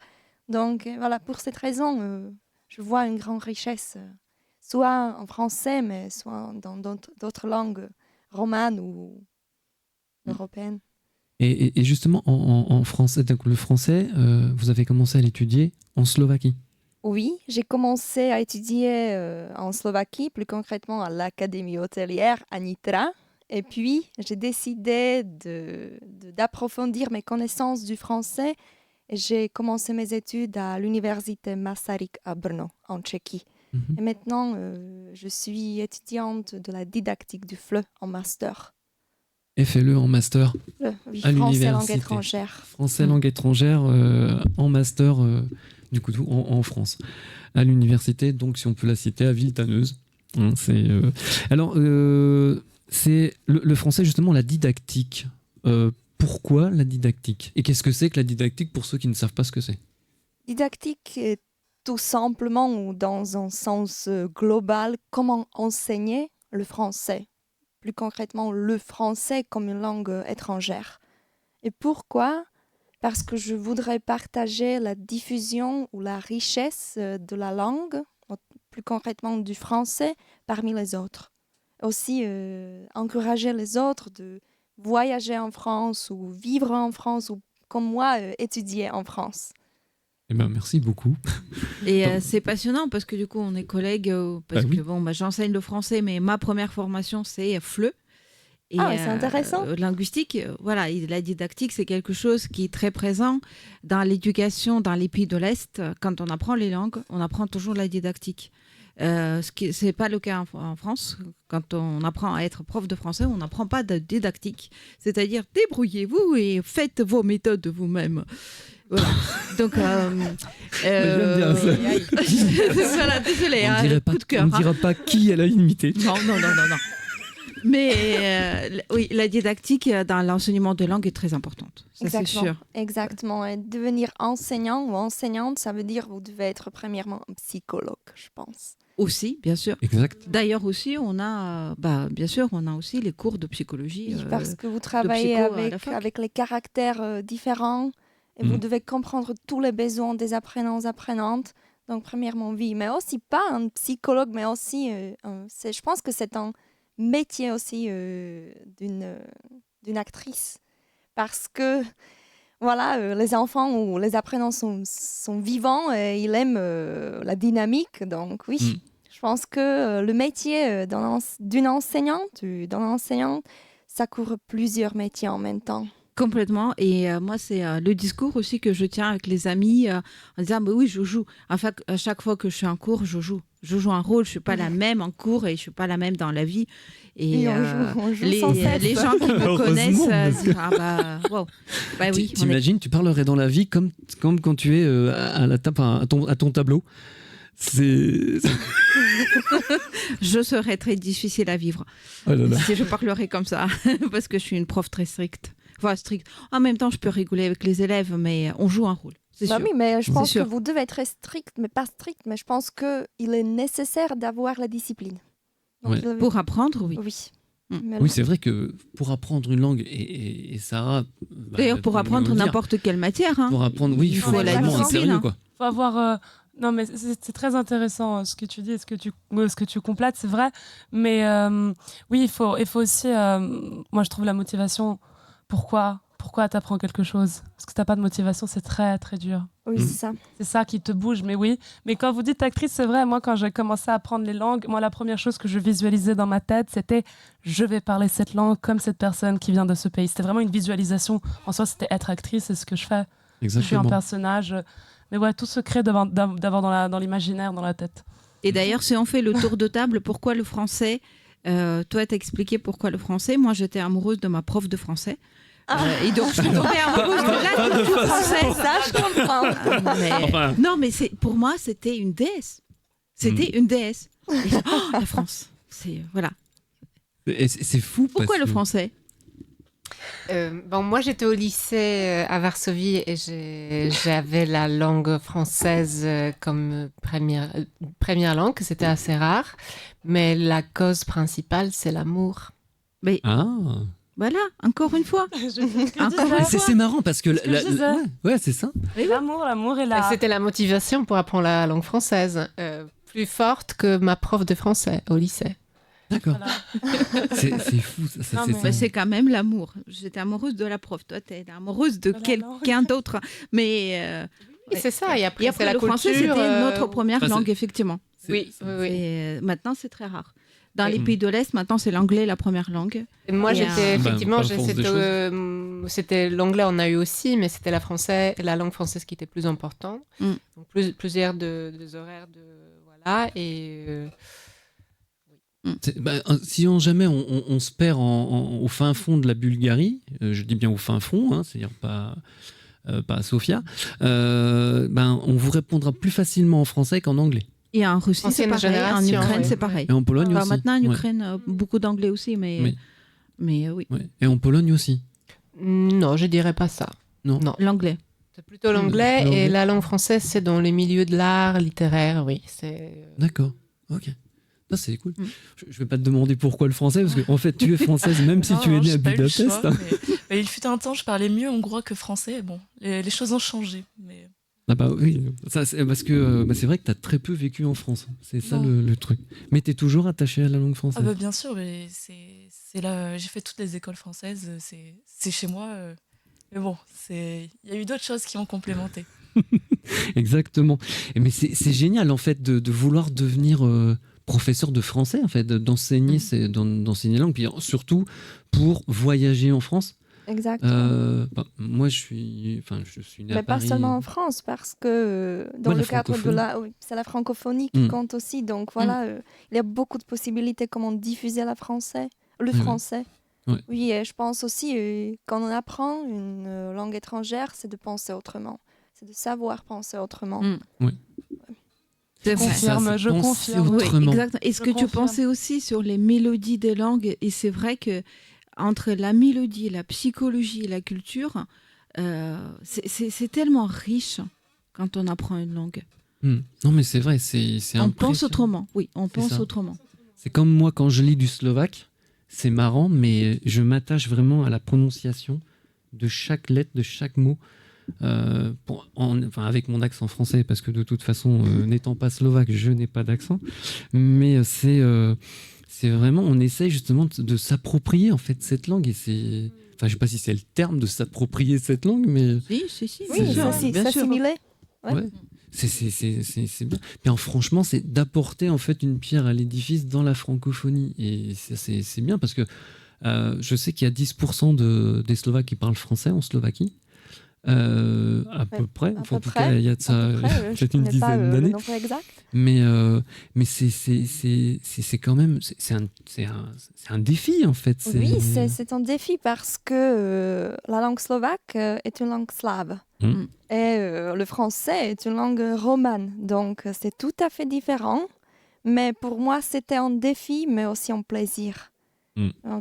Donc, voilà, pour cette raison, je vois une grande richesse. Soit en français, mais soit dans d'autres langues romanes ou européennes. Et justement, en français, donc le français, vous avez commencé à l'étudier en Slovaquie ? Oui, j'ai commencé à étudier en Slovaquie, plus concrètement à l'Académie hôtelière à Nitra. Et puis, j'ai décidé d'approfondir mes connaissances du français. Et j'ai commencé mes études à l'université Masaryk à Brno, en Tchéquie. Et maintenant, je suis étudiante de la didactique du FLE en master. FLE en master Oui, à français langue l'université. étrangère. Français langue étrangère en master, du coup, en France. À l'université, donc si on peut la citer, à Villetaneuse. Alors, c'est le français, justement, la didactique. Pourquoi la didactique ? Et qu'est-ce que c'est que la didactique pour ceux qui ne savent pas ce que c'est ? Didactique est tout simplement, ou dans un sens global, comment enseigner le français. Plus concrètement, le français comme une langue étrangère. Et pourquoi ? Parce que je voudrais partager la diffusion ou la richesse de la langue, plus concrètement du français, parmi les autres. Aussi, encourager les autres de voyager en France ou vivre en France ou, comme moi, étudier en France. Eh ben, merci beaucoup. Et c'est passionnant parce que du coup, on est collègues. Parce que j'enseigne le français, mais ma première formation, c'est FLE. Et, c'est intéressant. Linguistique, voilà, la didactique, c'est quelque chose qui est très présent dans l'éducation dans les pays de l'Est. Quand on apprend les langues, on apprend toujours la didactique. Ce qui n'est pas le cas en France. Quand on apprend à être prof de français, on n'apprend pas de didactique. C'est-à-dire, débrouillez-vous et faites vos méthodes vous-même. Voilà. Donc, j'aime bien ça. voilà, désolé, coup de cœur. On ne dira pas qui elle a imité. Non. Mais oui, la didactique dans l'enseignement de langue est très importante. Ça, c'est sûr. Exactement. Et devenir enseignant ou enseignante, ça veut dire que vous devez être premièrement un psychologue, je pense. Aussi, bien sûr. Exact. D'ailleurs aussi, on a, bien sûr, on a aussi les cours de psychologie. Oui, parce que vous travaillez avec les caractères différents et vous devez comprendre tous les besoins des apprenants, apprenantes. Donc, premièrement, oui, mais aussi pas un psychologue, mais aussi, je pense que c'est un métier aussi d'une actrice. Parce que, voilà, les enfants ou les apprenants sont vivants et ils aiment la dynamique. Donc, oui, Je pense que le métier d'une enseignante, d'un enseignant, ça couvre plusieurs métiers en même temps. Complètement. Et moi, c'est le discours aussi que je tiens avec les amis en disant bah oui, je joue. En fait, à chaque fois que je suis en cours, je joue. Je joue un rôle. Je suis pas la même en cours et je suis pas la même dans la vie. Et on joue les sans cesse. gens qui me connaissent, wow. Bah oui. T'imagines, tu parlerais dans la vie comme quand tu es à ton tableau. C'est. Je serais très difficile à vivre si je parlerais comme ça, parce que je suis une prof très stricte. Enfin, stricte. En même temps, je peux rigoler avec les élèves, mais on joue un rôle. C'est sûr. Oui, mais je pense C'est que sûr. vous devez être très strict, mais pas strict, mais je pense qu'il est nécessaire d'avoir la discipline. Donc, Ouais. Pour apprendre, oui. Oui. Oui, c'est vrai que pour apprendre une langue, et Sarah. D'ailleurs, pour apprendre n'importe quelle matière. Hein, Pour apprendre, oui, il faut la vraiment un discipline. sérieux, quoi. Faut avoir. Non, mais c'est très intéressant ce que tu dis et ce que tu complètes, c'est vrai. Mais oui, il faut aussi. Moi, je trouve la motivation. Pourquoi t'apprends quelque chose? Parce que t'as pas de motivation, c'est très très dur. Oui, c'est ça. C'est ça qui te bouge, mais oui. Mais quand vous dites actrice, c'est vrai, moi quand j'ai commencé à apprendre les langues, moi la première chose que je visualisais dans ma tête, c'était je vais parler cette langue comme cette personne qui vient de ce pays. C'était vraiment une visualisation. En soi, c'était être actrice, c'est ce que je fais. Exactement. Je suis un personnage. Mais ouais, tout se crée d'avoir dans l'imaginaire, dans la tête. Et d'ailleurs, si on fait le tour de table, pourquoi le français toi, t'as expliqué pourquoi le français. Moi, j'étais amoureuse de ma prof de français. Et donc, je suis tombée amoureuse de la culture française. Ça, je comprends. Non, mais pour moi, c'était une déesse. C'était une déesse. Et, la France. Voilà. Et c'est fou. Pourquoi le français? Moi, j'étais au lycée à Varsovie et j'avais la langue française comme première langue. C'était assez rare. Mais la cause principale, c'est l'amour. Mais voilà, encore une fois. C'est marrant parce que ouais, c'est ça. L'amour est là. C'était la motivation pour apprendre la langue française, plus forte que ma prof de français au lycée. D'accord. Voilà. C'est fou. C'est quand même l'amour. J'étais amoureuse de la prof. Toi, tu es amoureuse de quelqu'un d'autre. Mais oui, c'est ça. Et après, le français, c'était notre première langue, effectivement. Oui. Maintenant, c'est très rare. Dans les pays de l'Est, maintenant, c'est l'anglais la première langue. Et moi, j'étais effectivement, c'était l'anglais, on a eu aussi, mais c'était la langue française qui était plus importante. Donc, plusieurs des horaires voilà. Et si jamais on se perd au fin fond de la Bulgarie, je dis bien au fin fond, hein, c'est-à-dire pas à Sofia, on vous répondra plus facilement en français qu'en anglais. Et en Russie, c'est pareil. En Ukraine, c'est pareil. Et en Pologne aussi. Maintenant, en Ukraine, beaucoup d'anglais aussi, mais oui. Ouais. Et en Pologne aussi. Non, je dirais pas ça. Non. L'anglais. C'est plutôt l'anglais et la langue française, c'est dans les milieux de l'art littéraire, oui. D'accord. Ok. Ça, c'est cool. Je vais pas te demander pourquoi le français, parce qu'en fait, tu es française même si tu es née à Budapest. Mais il fut un temps, je parlais mieux hongrois que français. Bon, les choses ont changé. Mais... Ah bah oui, ça, parce que c'est vrai que tu as très peu vécu en France. C'est ça le truc. Mais tu es toujours attaché à la langue française. Ah bah bien sûr, mais c'est là. J'ai fait toutes les écoles françaises. C'est chez moi. Mais bon, il y a eu d'autres choses qui ont complémenté. Exactement. Mais c'est génial en fait de vouloir devenir professeur de français, en fait, d'enseigner la langue, puis surtout pour voyager en France. Exactement. Moi, je suis né à Mais pas Paris. seulement en France, parce que dans le cadre de c'est la francophonie qui compte aussi. Donc voilà, il y a beaucoup de possibilités comment diffuser le français. Ouais. Oui, et je pense aussi, quand on apprend une langue étrangère, c'est de penser autrement. C'est de savoir penser autrement. Oui. Je confirme. Oui, exactement. Est-ce que tu pensais aussi sur les mélodies des langues? Et c'est vrai que entre la mélodie, la psychologie et la culture, c'est tellement riche quand on apprend une langue. Non, mais c'est vrai, c'est on pense autrement. Oui, on pense autrement. C'est comme moi quand je lis du slovaque, c'est marrant, mais je m'attache vraiment à la prononciation de chaque lettre, de chaque mot. Avec mon accent français, parce que de toute façon, n'étant pas slovaque, je n'ai pas d'accent. Mais c'est vraiment, on essaye justement de s'approprier en fait cette langue, et c'est, je sais pas si c'est le terme de s'approprier cette langue, mais si. Oui, s'assimiler. Ouais. C'est bien. Bien, franchement, c'est d'apporter en fait une pierre à l'édifice dans la francophonie. Et c'est bien parce que je sais qu'il y a 10% des Slovaques qui parlent français en Slovaquie. À peu près. Enfin, en tout cas, il y a de ça peut-être une dizaine d'années. Mais c'est quand même c'est un défi en fait. Oui, c'est un défi parce que la langue slovaque est une langue slave et le français est une langue romane. Donc c'est tout à fait différent. Mais pour moi, c'était un défi, mais aussi un plaisir. Un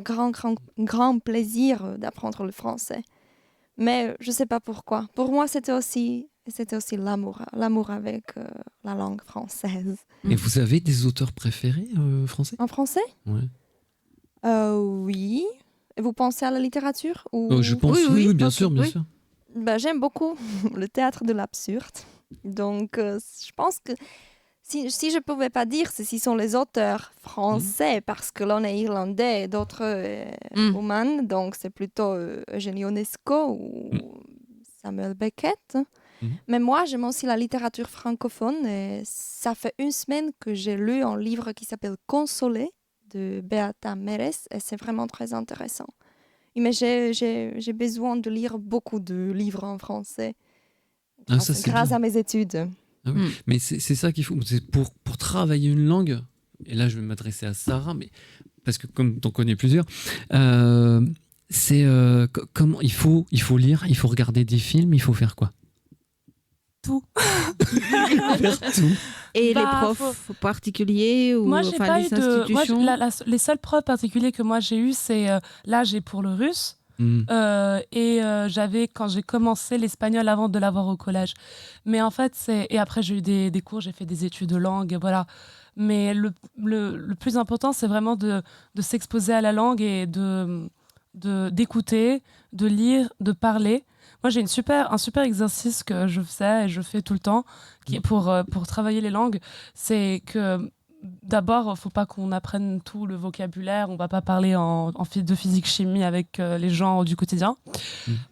grand plaisir d'apprendre le français. Mais je ne sais pas pourquoi. Pour moi, c'était aussi l'amour avec la langue française. Et vous avez des auteurs préférés français ? En français ? Ouais. Oui. Et vous pensez à la littérature ou... Je pense, oui, bien sûr. Bah, j'aime beaucoup le théâtre de l'absurde. Donc, je pense que si je ne pouvais pas dire si sont les auteurs français, parce que l'on est irlandais et d'autres roumains, donc c'est plutôt Eugène Ionesco ou Samuel Beckett. Mais moi, j'aime aussi la littérature francophone. Et ça fait une semaine que j'ai lu un livre qui s'appelle Consolé de Beata Meres et c'est vraiment très intéressant. Mais j'ai besoin de lire beaucoup de livres en français grâce à mes études. Ah oui. Mais c'est ça qu'il faut. C'est pour travailler une langue, et là je vais m'adresser à Sarah, mais parce que comme t'en connais plusieurs, c'est comment il faut lire, il faut regarder des films, il faut faire quoi ? Tout. Faire tout. Et les profs particuliers ou moi, j'ai pas les eu institutions les seuls profs particuliers que moi j'ai eu, c'est là j'ai pour le russe. J'avais quand j'ai commencé l'espagnol avant de l'avoir au collège, mais en fait et après j'ai eu des cours, j'ai fait des études de langue, voilà. Mais le plus important, c'est vraiment de s'exposer à la langue et d'écouter, de lire, de parler. Moi, j'ai un super exercice que je faisais et je fais tout le temps, qui est pour travailler les langues, c'est que d'abord, il ne faut pas qu'on apprenne tout le vocabulaire. On ne va pas parler de physique-chimie avec les gens du quotidien.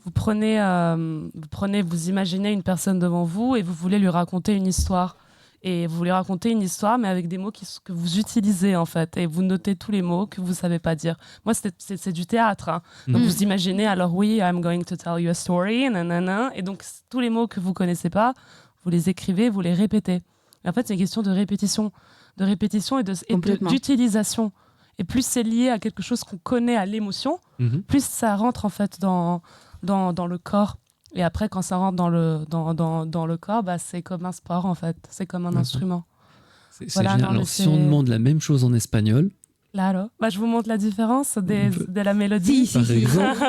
Vous vous imaginez une personne devant vous et vous voulez lui raconter une histoire. Et vous voulez raconter une histoire, mais avec des mots que vous utilisez, en fait. Et vous notez tous les mots que vous ne savez pas dire. Moi, c'est du théâtre. Hein. Donc, vous imaginez, alors oui, I'm going to tell you a story, nanana. Et donc, tous les mots que vous ne connaissez pas, vous les écrivez, vous les répétez. Et en fait, c'est une question de répétition et d'utilisation. Et plus c'est lié à quelque chose qu'on connaît, à l'émotion, plus ça rentre, en fait, dans le corps. Et après, quand ça rentre dans le corps, bah, c'est comme un sport, en fait. C'est comme un instrument. C'est génial. Alors, si on demande la même chose en espagnol... Claro. Bah, je vous montre la différence de la mélodie. Par exemple.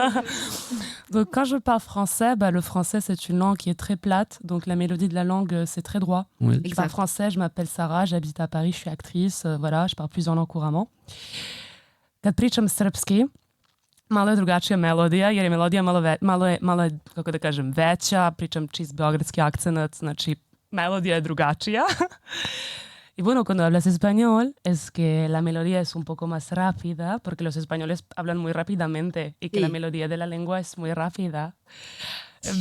Donc, quand je parle français, bah, le français, c'est une langue qui est très plate. Donc, la mélodie de la langue, c'est très droit. Ouais. Je parle français, je m'appelle Sarah, j'habite à Paris, je suis actrice. Voilà, je parle plusieurs langues couramment. Kad pričam srpski, malo je drugačija melodija, jer je melodija malo je, kako da kažem, veća, pričam čist beogradski akcenat, znači melodija je drugačija. Y bueno, cuando hablas español es que la melodía es un poco más rápida, porque los españoles hablan muy rápidamente y que la melodía de la lengua es muy rápida.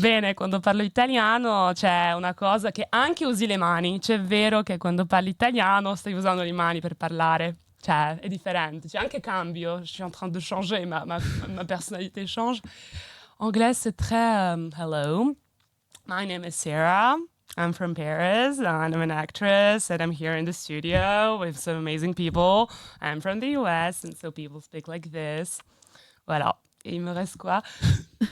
Bene, quando parlo italiano c'è una cosa che anche usi le mani, c'è vero che quando parli italiano stai usando le mani per parlare. Cioè, è differente. Cioè, anche cambio. Je suis en train de changer. Ma personnalité change. Anglais, c'est très hello. My name is Sarah. I'm from Paris. And I'm an actress. And I'm here in the studio with some amazing people. I'm from the US. And so people speak like this. Voilà. Et il me reste quoi?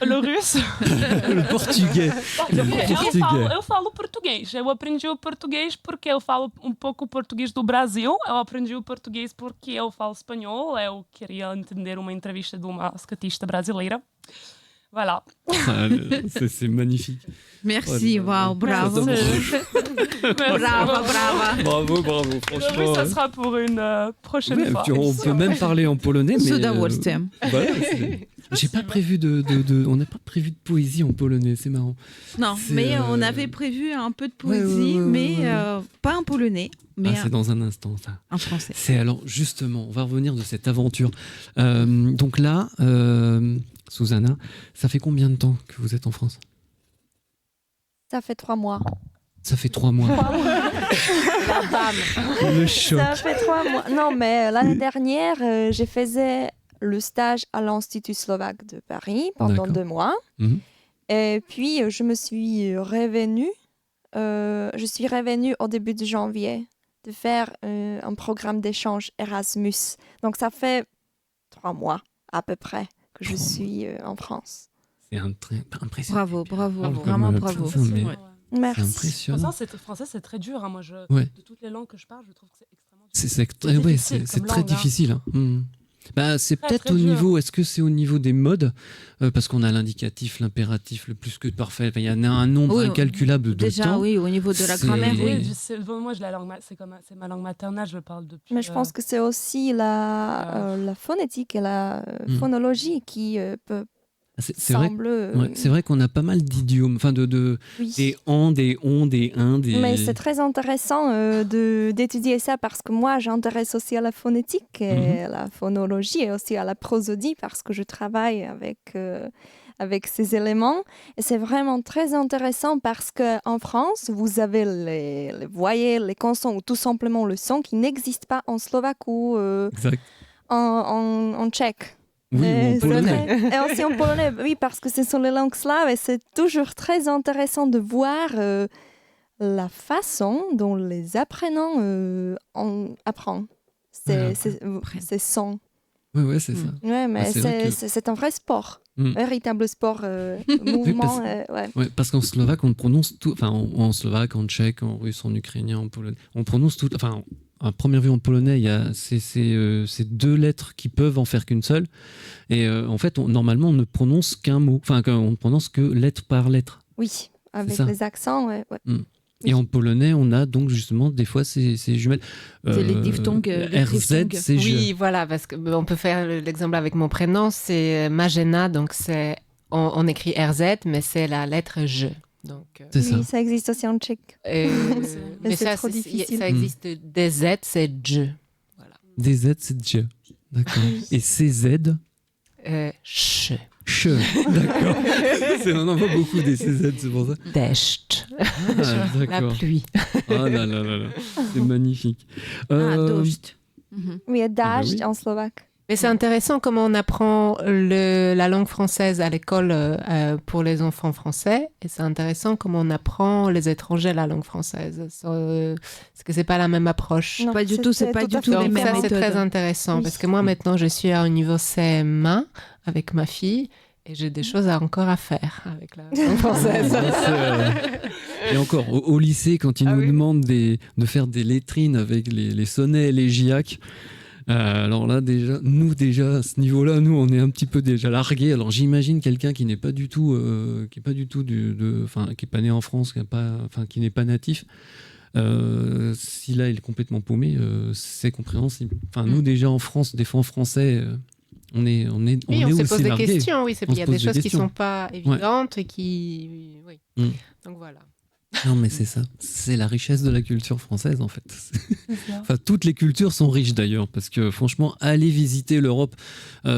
Le russe. Le português. Eu falo português. Eu aprendi o português porque eu falo um pouco o português do Brasil. Eu aprendi o português porque eu falo espanhol. Eu queria entender uma entrevista de uma skatista brasileira. Voilà. C'est magnifique. Merci, wow, bravo. Brava. Bravo, franchement. Oui, ça sera pour une prochaine fois. On peut même parler en polonais, mais... Voilà, j'ai pas prévu on n'a pas prévu de poésie en polonais, c'est marrant. Non, mais on avait prévu un peu de poésie, mais pas en polonais. Mais c'est dans un instant, ça. En français. C'est alors, justement, on va revenir de cette aventure. Donc là, Susanna, ça fait combien de temps que vous êtes en France? Ça fait 3 mois. Ça fait 3 mois. La dame. Le choc. Ça fait 3 mois. Non, mais l'année dernière, j'ai fait le stage à l'Institut slovaque de Paris pendant D'accord. 2 mois. Mhm. Et puis, je me suis revenue. Je suis revenue au début de janvier de faire un programme d'échange Erasmus. Donc, ça fait 3 mois à peu près que je suis en France. C'est impressionnant. Bravo, Parle vraiment comme bravo. ça, mais Ouais. Merci. c'est impressionnant. Français, c'est très dur. Hein. Moi, Ouais. de toutes les langues que je parle, je trouve que c'est extrêmement dur. C'est difficile comme très langue, hein. difficile. Hein. Bah, c'est Très, peut-être très au dur. niveau. Est-ce que c'est au niveau des modes parce qu'on a l'indicatif, l'impératif, le plus que parfait. Enfin, il y en a un nombre Oui, incalculable de déjà, temps. oui, au niveau de la C'est- grammaire, Oui, oui. moi, c'est ma langue maternelle, je parle depuis. Mais je pense que c'est aussi la phonétique et la phonologie qui peut C'est vrai, semble... c'est vrai qu'on a pas mal d'idiomes, enfin Oui. des on, des on, des un, des. Mais c'est très intéressant d'étudier ça parce que moi, j'intéresse aussi à la phonétique et à la phonologie et aussi à la prosodie parce que je travaille avec ces éléments. Et c'est vraiment très intéressant parce qu'en France, vous avez les voyelles, les consonnes ou tout simplement le son qui n'existe pas en slovaque ou Exact. en tchèque. Oui, ou en c'est polonais. vrai. Et aussi en polonais, oui, parce que ce sont les langues slaves et c'est toujours très intéressant de voir la façon dont les apprenants apprennent ces sons. Ouais, c'est ça. Ouais, mais Ah, c'est vrai que- c'est un vrai sport, Mm. véritable sport, Oui, mouvement. parce... Ouais, parce qu'en slovaque, on prononce tout, enfin en slovaque, en tchèque, en russe, en ukrainien, en polonais, on prononce tout, enfin à première vue en polonais, il y a ces 2 lettres qui peuvent en faire qu'une seule, et en fait, normalement, on ne prononce qu'un mot, enfin on ne prononce que lettre par lettre. Oui, avec ça. les accents, ouais. Et en polonais, on a donc justement des fois ces jumelles. C'est les diphtongues, les RZ, diphtongues. c'est je. Oui, voilà, parce qu'on peut faire l'exemple avec mon prénom, c'est Magena, donc on écrit RZ, mais c'est la lettre je. Donc, C'est ça. Oui, ça existe aussi en tchèque. mais c'est ça, trop difficile. ça existe des Z, c'est je. Des Z, c'est je. D'accord. Et CZ, Ch. che. D'accord. On en voit beaucoup des CZ, c'est pour ça. Deszcz. Ah, La d'accord. pluie. Ah là là là là. C'est magnifique. Dost. Oui, et dage oui. en slovaque. Mais c'est intéressant comment on apprend la langue française à l'école pour les enfants français, et c'est intéressant comment on apprend les étrangers la langue française. Parce que c'est pas la même approche. Non, Pas du tout, c'est pas du tout Donc les mêmes ça, c'est méthodes. très intéressant, Oui. parce que moi, maintenant, je suis à un niveau CM1 avec ma fille, et j'ai des choses encore à faire avec la langue française. Et encore, au lycée, quand ils nous demandent de faire des lettrines avec les sonnets et les giacs, alors là, déjà, à ce niveau-là, nous, on est un petit peu déjà largués. Alors j'imagine quelqu'un qui n'est pas du tout, qui est pas né en France, qui n'est pas natif. Si là, il est complètement paumé, c'est compréhensible. Enfin, nous, déjà en France, des fois en français, on est Oui, on se aussi pose des largués. questions, oui, On il y se a pose des choses qui ne questions. sont pas évidentes et qui... Oui. Mm. Donc voilà. Non, mais c'est ça. C'est la richesse de la culture française, en fait. Enfin, toutes les cultures sont riches, d'ailleurs, parce que, franchement, aller visiter l'Europe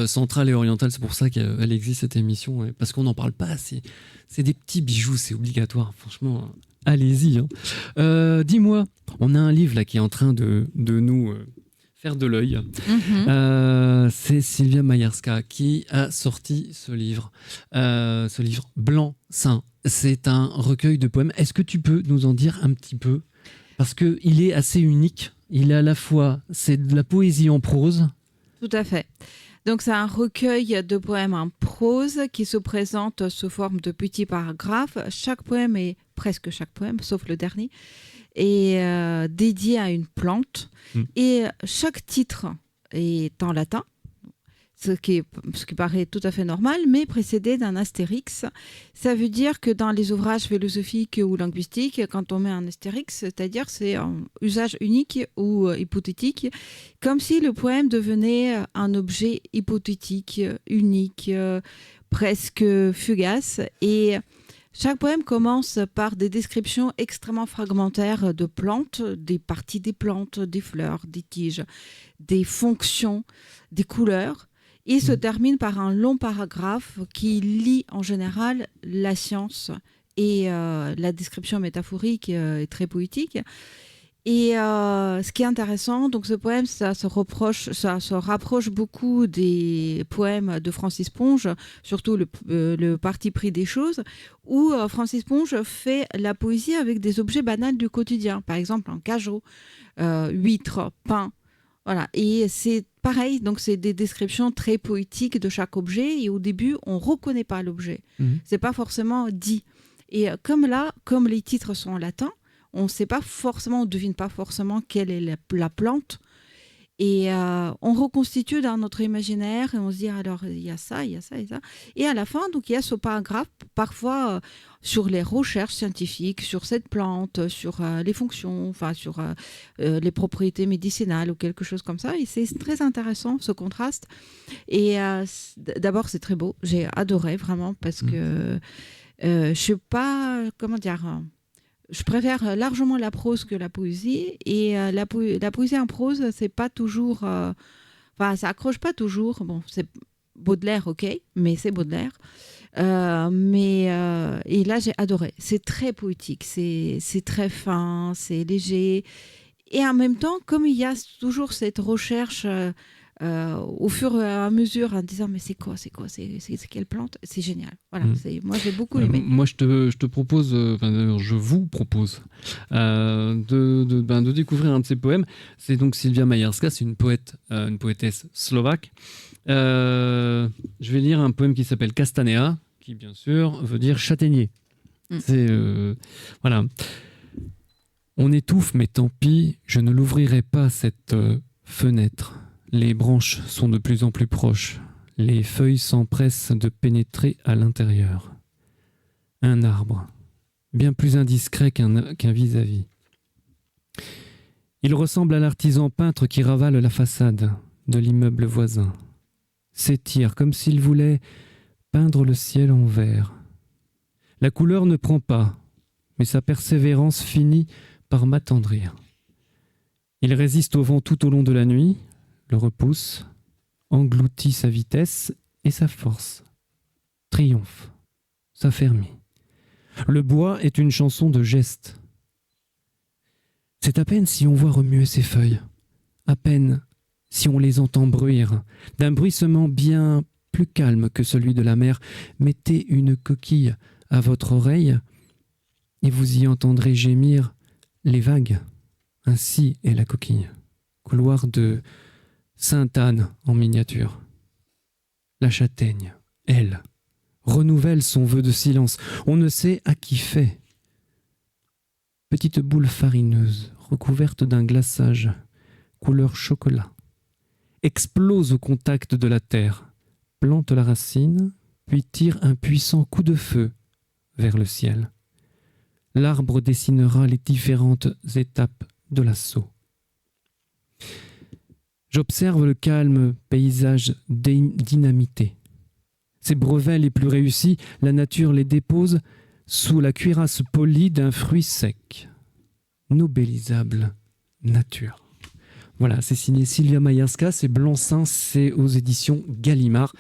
centrale et orientale, c'est pour ça qu'elle existe, cette émission, parce qu'on n'en parle pas assez. C'est des petits bijoux, c'est obligatoire. Franchement, allez-y. Hein. Dis-moi, on a un livre, là, qui est en train de nous... faire de l'œil. C'est Sylvia Mayerska qui a sorti ce livre Blanc Seing. C'est un recueil de poèmes. Est-ce que tu peux nous en dire un petit peu? Parce qu'il est assez unique. Il est à la fois, c'est de la poésie en prose. Tout à fait. Donc c'est un recueil de poèmes en prose qui se présente sous forme de petits paragraphes. Chaque poème, presque chaque poème, sauf le dernier, est dédié à une plante. Et chaque titre est en latin, ce qui paraît tout à fait normal, mais précédé d'un astérix. Ça veut dire que dans les ouvrages philosophiques ou linguistiques, quand on met un astérix, c'est-à-dire c'est un usage unique ou hypothétique, comme si le poème devenait un objet hypothétique, unique, presque fugace. Et chaque poème commence par des descriptions extrêmement fragmentaires de plantes, des parties des plantes, des fleurs, des tiges, des fonctions, des couleurs. Et se termine par un long paragraphe qui lie en général la science et la description métaphorique est très poétique. Et ce qui est intéressant, donc ce poème, ça se rapproche beaucoup des poèmes de Francis Ponge, surtout le parti pris des choses, où Francis Ponge fait la poésie avec des objets banals du quotidien, par exemple un cajot, huître, pain. Voilà. Et c'est pareil, donc c'est des descriptions très poétiques de chaque objet, et au début, on ne reconnaît pas l'objet. C'est pas forcément dit. Et comme les titres sont en latin, on ne sait pas forcément, on ne devine pas forcément quelle est la plante. Et on reconstitue dans notre imaginaire et on se dit alors il y a ça, il y a ça et ça. Et à la fin, donc il y a ce paragraphe parfois sur les recherches scientifiques, sur cette plante, sur les fonctions, enfin sur les propriétés médicinales ou quelque chose comme ça. Et c'est très intéressant ce contraste. Et d'abord c'est très beau, j'ai adoré vraiment parce que je suis pas, comment dire. Je préfère largement la prose que la poésie. Et la poésie en prose, c'est pas toujours... Enfin, ça accroche pas toujours. Bon, c'est Baudelaire, ok, mais c'est Baudelaire. Et là, j'ai adoré. C'est très poétique, c'est très fin, c'est léger. Et en même temps, comme il y a toujours cette recherche... au fur et à mesure en disant mais c'est quoi, c'est quelle plante, c'est génial. Voilà, moi j'ai beaucoup aimé. Moi je te propose, d'ailleurs je vous propose de découvrir un de ses poèmes. C'est donc Sylvia Majerska, c'est une poétesse slovaque. Je vais lire un poème qui s'appelle Castanea, qui bien sûr veut dire châtaignier. C'est voilà. On étouffe, mais tant pis, je ne l'ouvrirai pas cette fenêtre. Les branches sont de plus en plus proches. Les feuilles s'empressent de pénétrer à l'intérieur. Un arbre, bien plus indiscret qu'un vis-à-vis. Il ressemble à l'artisan peintre qui ravale la façade de l'immeuble voisin. S'étire comme s'il voulait peindre le ciel en vert. La couleur ne prend pas, mais sa persévérance finit par m'attendrir. Il résiste au vent tout au long de la nuit, le repousse, engloutit sa vitesse et sa force. Triomphe, s'affermit. Le bois est une chanson de gestes. C'est à peine si on voit remuer ses feuilles, à peine si on les entend bruire, d'un bruissement bien plus calme que celui de la mer. Mettez une coquille à votre oreille et vous y entendrez gémir les vagues. Ainsi est la coquille. Couloir de Sainte-Anne en miniature. La châtaigne, elle, renouvelle son vœu de silence. On ne sait à qui fait. Petite boule farineuse, recouverte d'un glaçage, couleur chocolat, explose au contact de la terre, plante la racine, puis tire un puissant coup de feu vers le ciel. L'arbre dessinera les différentes étapes de l'assaut. J'observe le calme paysage dynamité. Ces brevets les plus réussis, la nature les dépose sous la cuirasse polie d'un fruit sec. Nobelisable nature. Voilà, c'est signé Sylvia Majerska, c'est Blanc-Seing, c'est aux éditions Gallimard.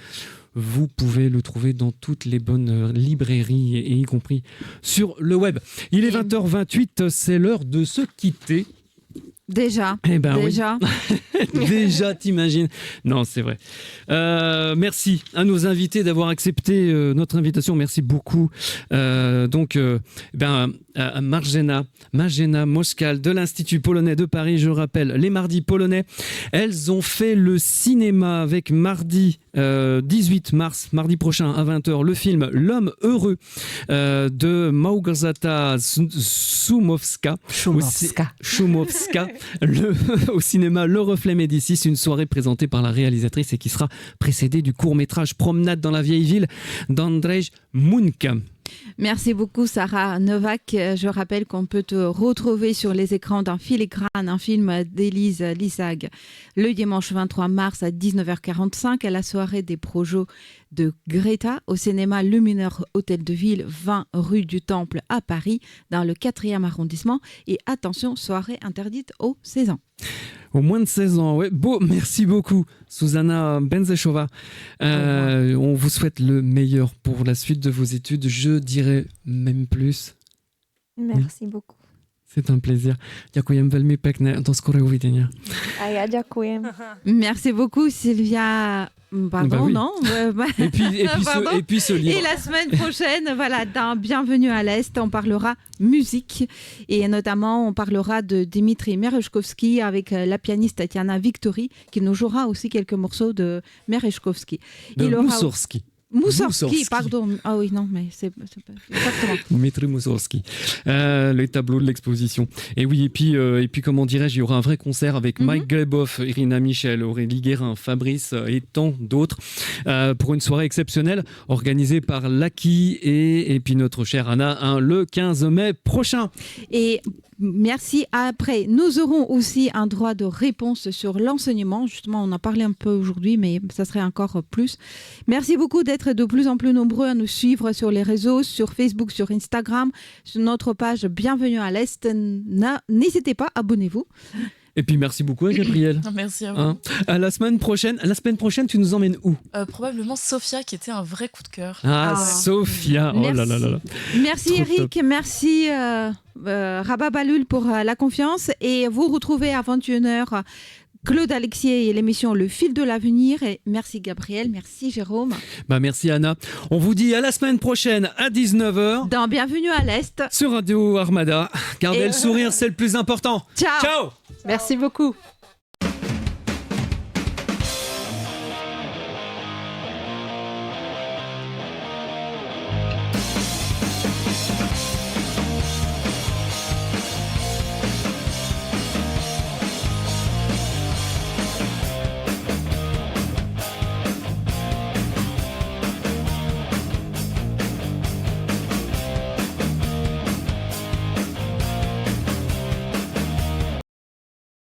Vous pouvez le trouver dans toutes les bonnes librairies et y compris sur le web. Il est 20h28, c'est l'heure de se quitter. Déjà. Déjà. Oui. Déjà, t'imagines. Non, c'est vrai. Merci à nos invités d'avoir accepté notre invitation. Merci beaucoup. À Marjena Moskal de l'Institut polonais de Paris. Je rappelle, les mardis polonais, elles ont fait le cinéma avec mardi 18 mars, mardi prochain à 20h, le film L'homme heureux de Małgorzata Szumowska. Au cinéma Le Reflet Médicis, une soirée présentée par la réalisatrice et qui sera précédée du court-métrage Promenade dans la vieille ville d'Andrzej Munka. Merci beaucoup Sarah Novak. Je rappelle qu'on peut te retrouver sur les écrans d'un Filigrane, un film d'Élise Lissag, le dimanche 23 mars à 19h45 à la soirée des projets de Greta au cinéma Lumineur Hôtel de Ville, 20 rue du Temple à Paris, dans le 4e arrondissement. Et attention, soirée interdite aux 16 ans. Au moins de 16 ans, ouais. Beau, merci beaucoup, Susanna Benzeshova. On vous souhaite le meilleur pour la suite de vos études. Je dirais même plus. Merci beaucoup. C'est un plaisir. Dziękuję veľmi pekne. Do skorého uvidenia. A ja dziękuję. Merci beaucoup, Sylvia. Pardon, oui. non Et puis ce livre. Et la semaine prochaine, voilà, dans Bienvenue à l'Est, on parlera musique et notamment on parlera de Dimitri Merezhkovsky avec la pianiste Tatiana Victory qui nous jouera aussi quelques morceaux de Merezhkovsky. Moussorgsky, pardon. Ah oui, non, mais c'est pas exactement. Dimitri Moussorgsky, les tableaux de l'exposition. Et oui, et puis comment dirais-je, il y aura un vrai concert avec Mike Gleboff, Irina Michel, Aurélie Guérin, Fabrice et tant d'autres pour une soirée exceptionnelle organisée par Lucky et puis notre chère Anna le 15 mai prochain. Et merci. Après, nous aurons aussi un droit de réponse sur l'enseignement. Justement, on en a parlé un peu aujourd'hui, mais ça serait encore plus. Merci beaucoup d'être de plus en plus nombreux à nous suivre sur les réseaux, sur Facebook, sur Instagram, sur notre page Bienvenue à l'Est. N'hésitez pas, abonnez-vous. Et puis merci beaucoup à Gabriel. Merci à vous. À la semaine prochaine. La semaine prochaine, tu nous emmènes où? Probablement Sofia, qui était un vrai coup de cœur. Sofia. Oh là là là là. Merci Trop Eric, top. merci Rabat Balul pour la confiance. Et vous retrouvez à 21h Claude Alexier et l'émission Le Fil de l'Avenir. Et merci Gabriel, merci Jérôme. Merci Anna. On vous dit à la semaine prochaine à 19h. Dans Bienvenue à l'Est. Sur Radio Armada. Gardez le sourire, c'est le plus important. Ciao. Ciao. Merci beaucoup.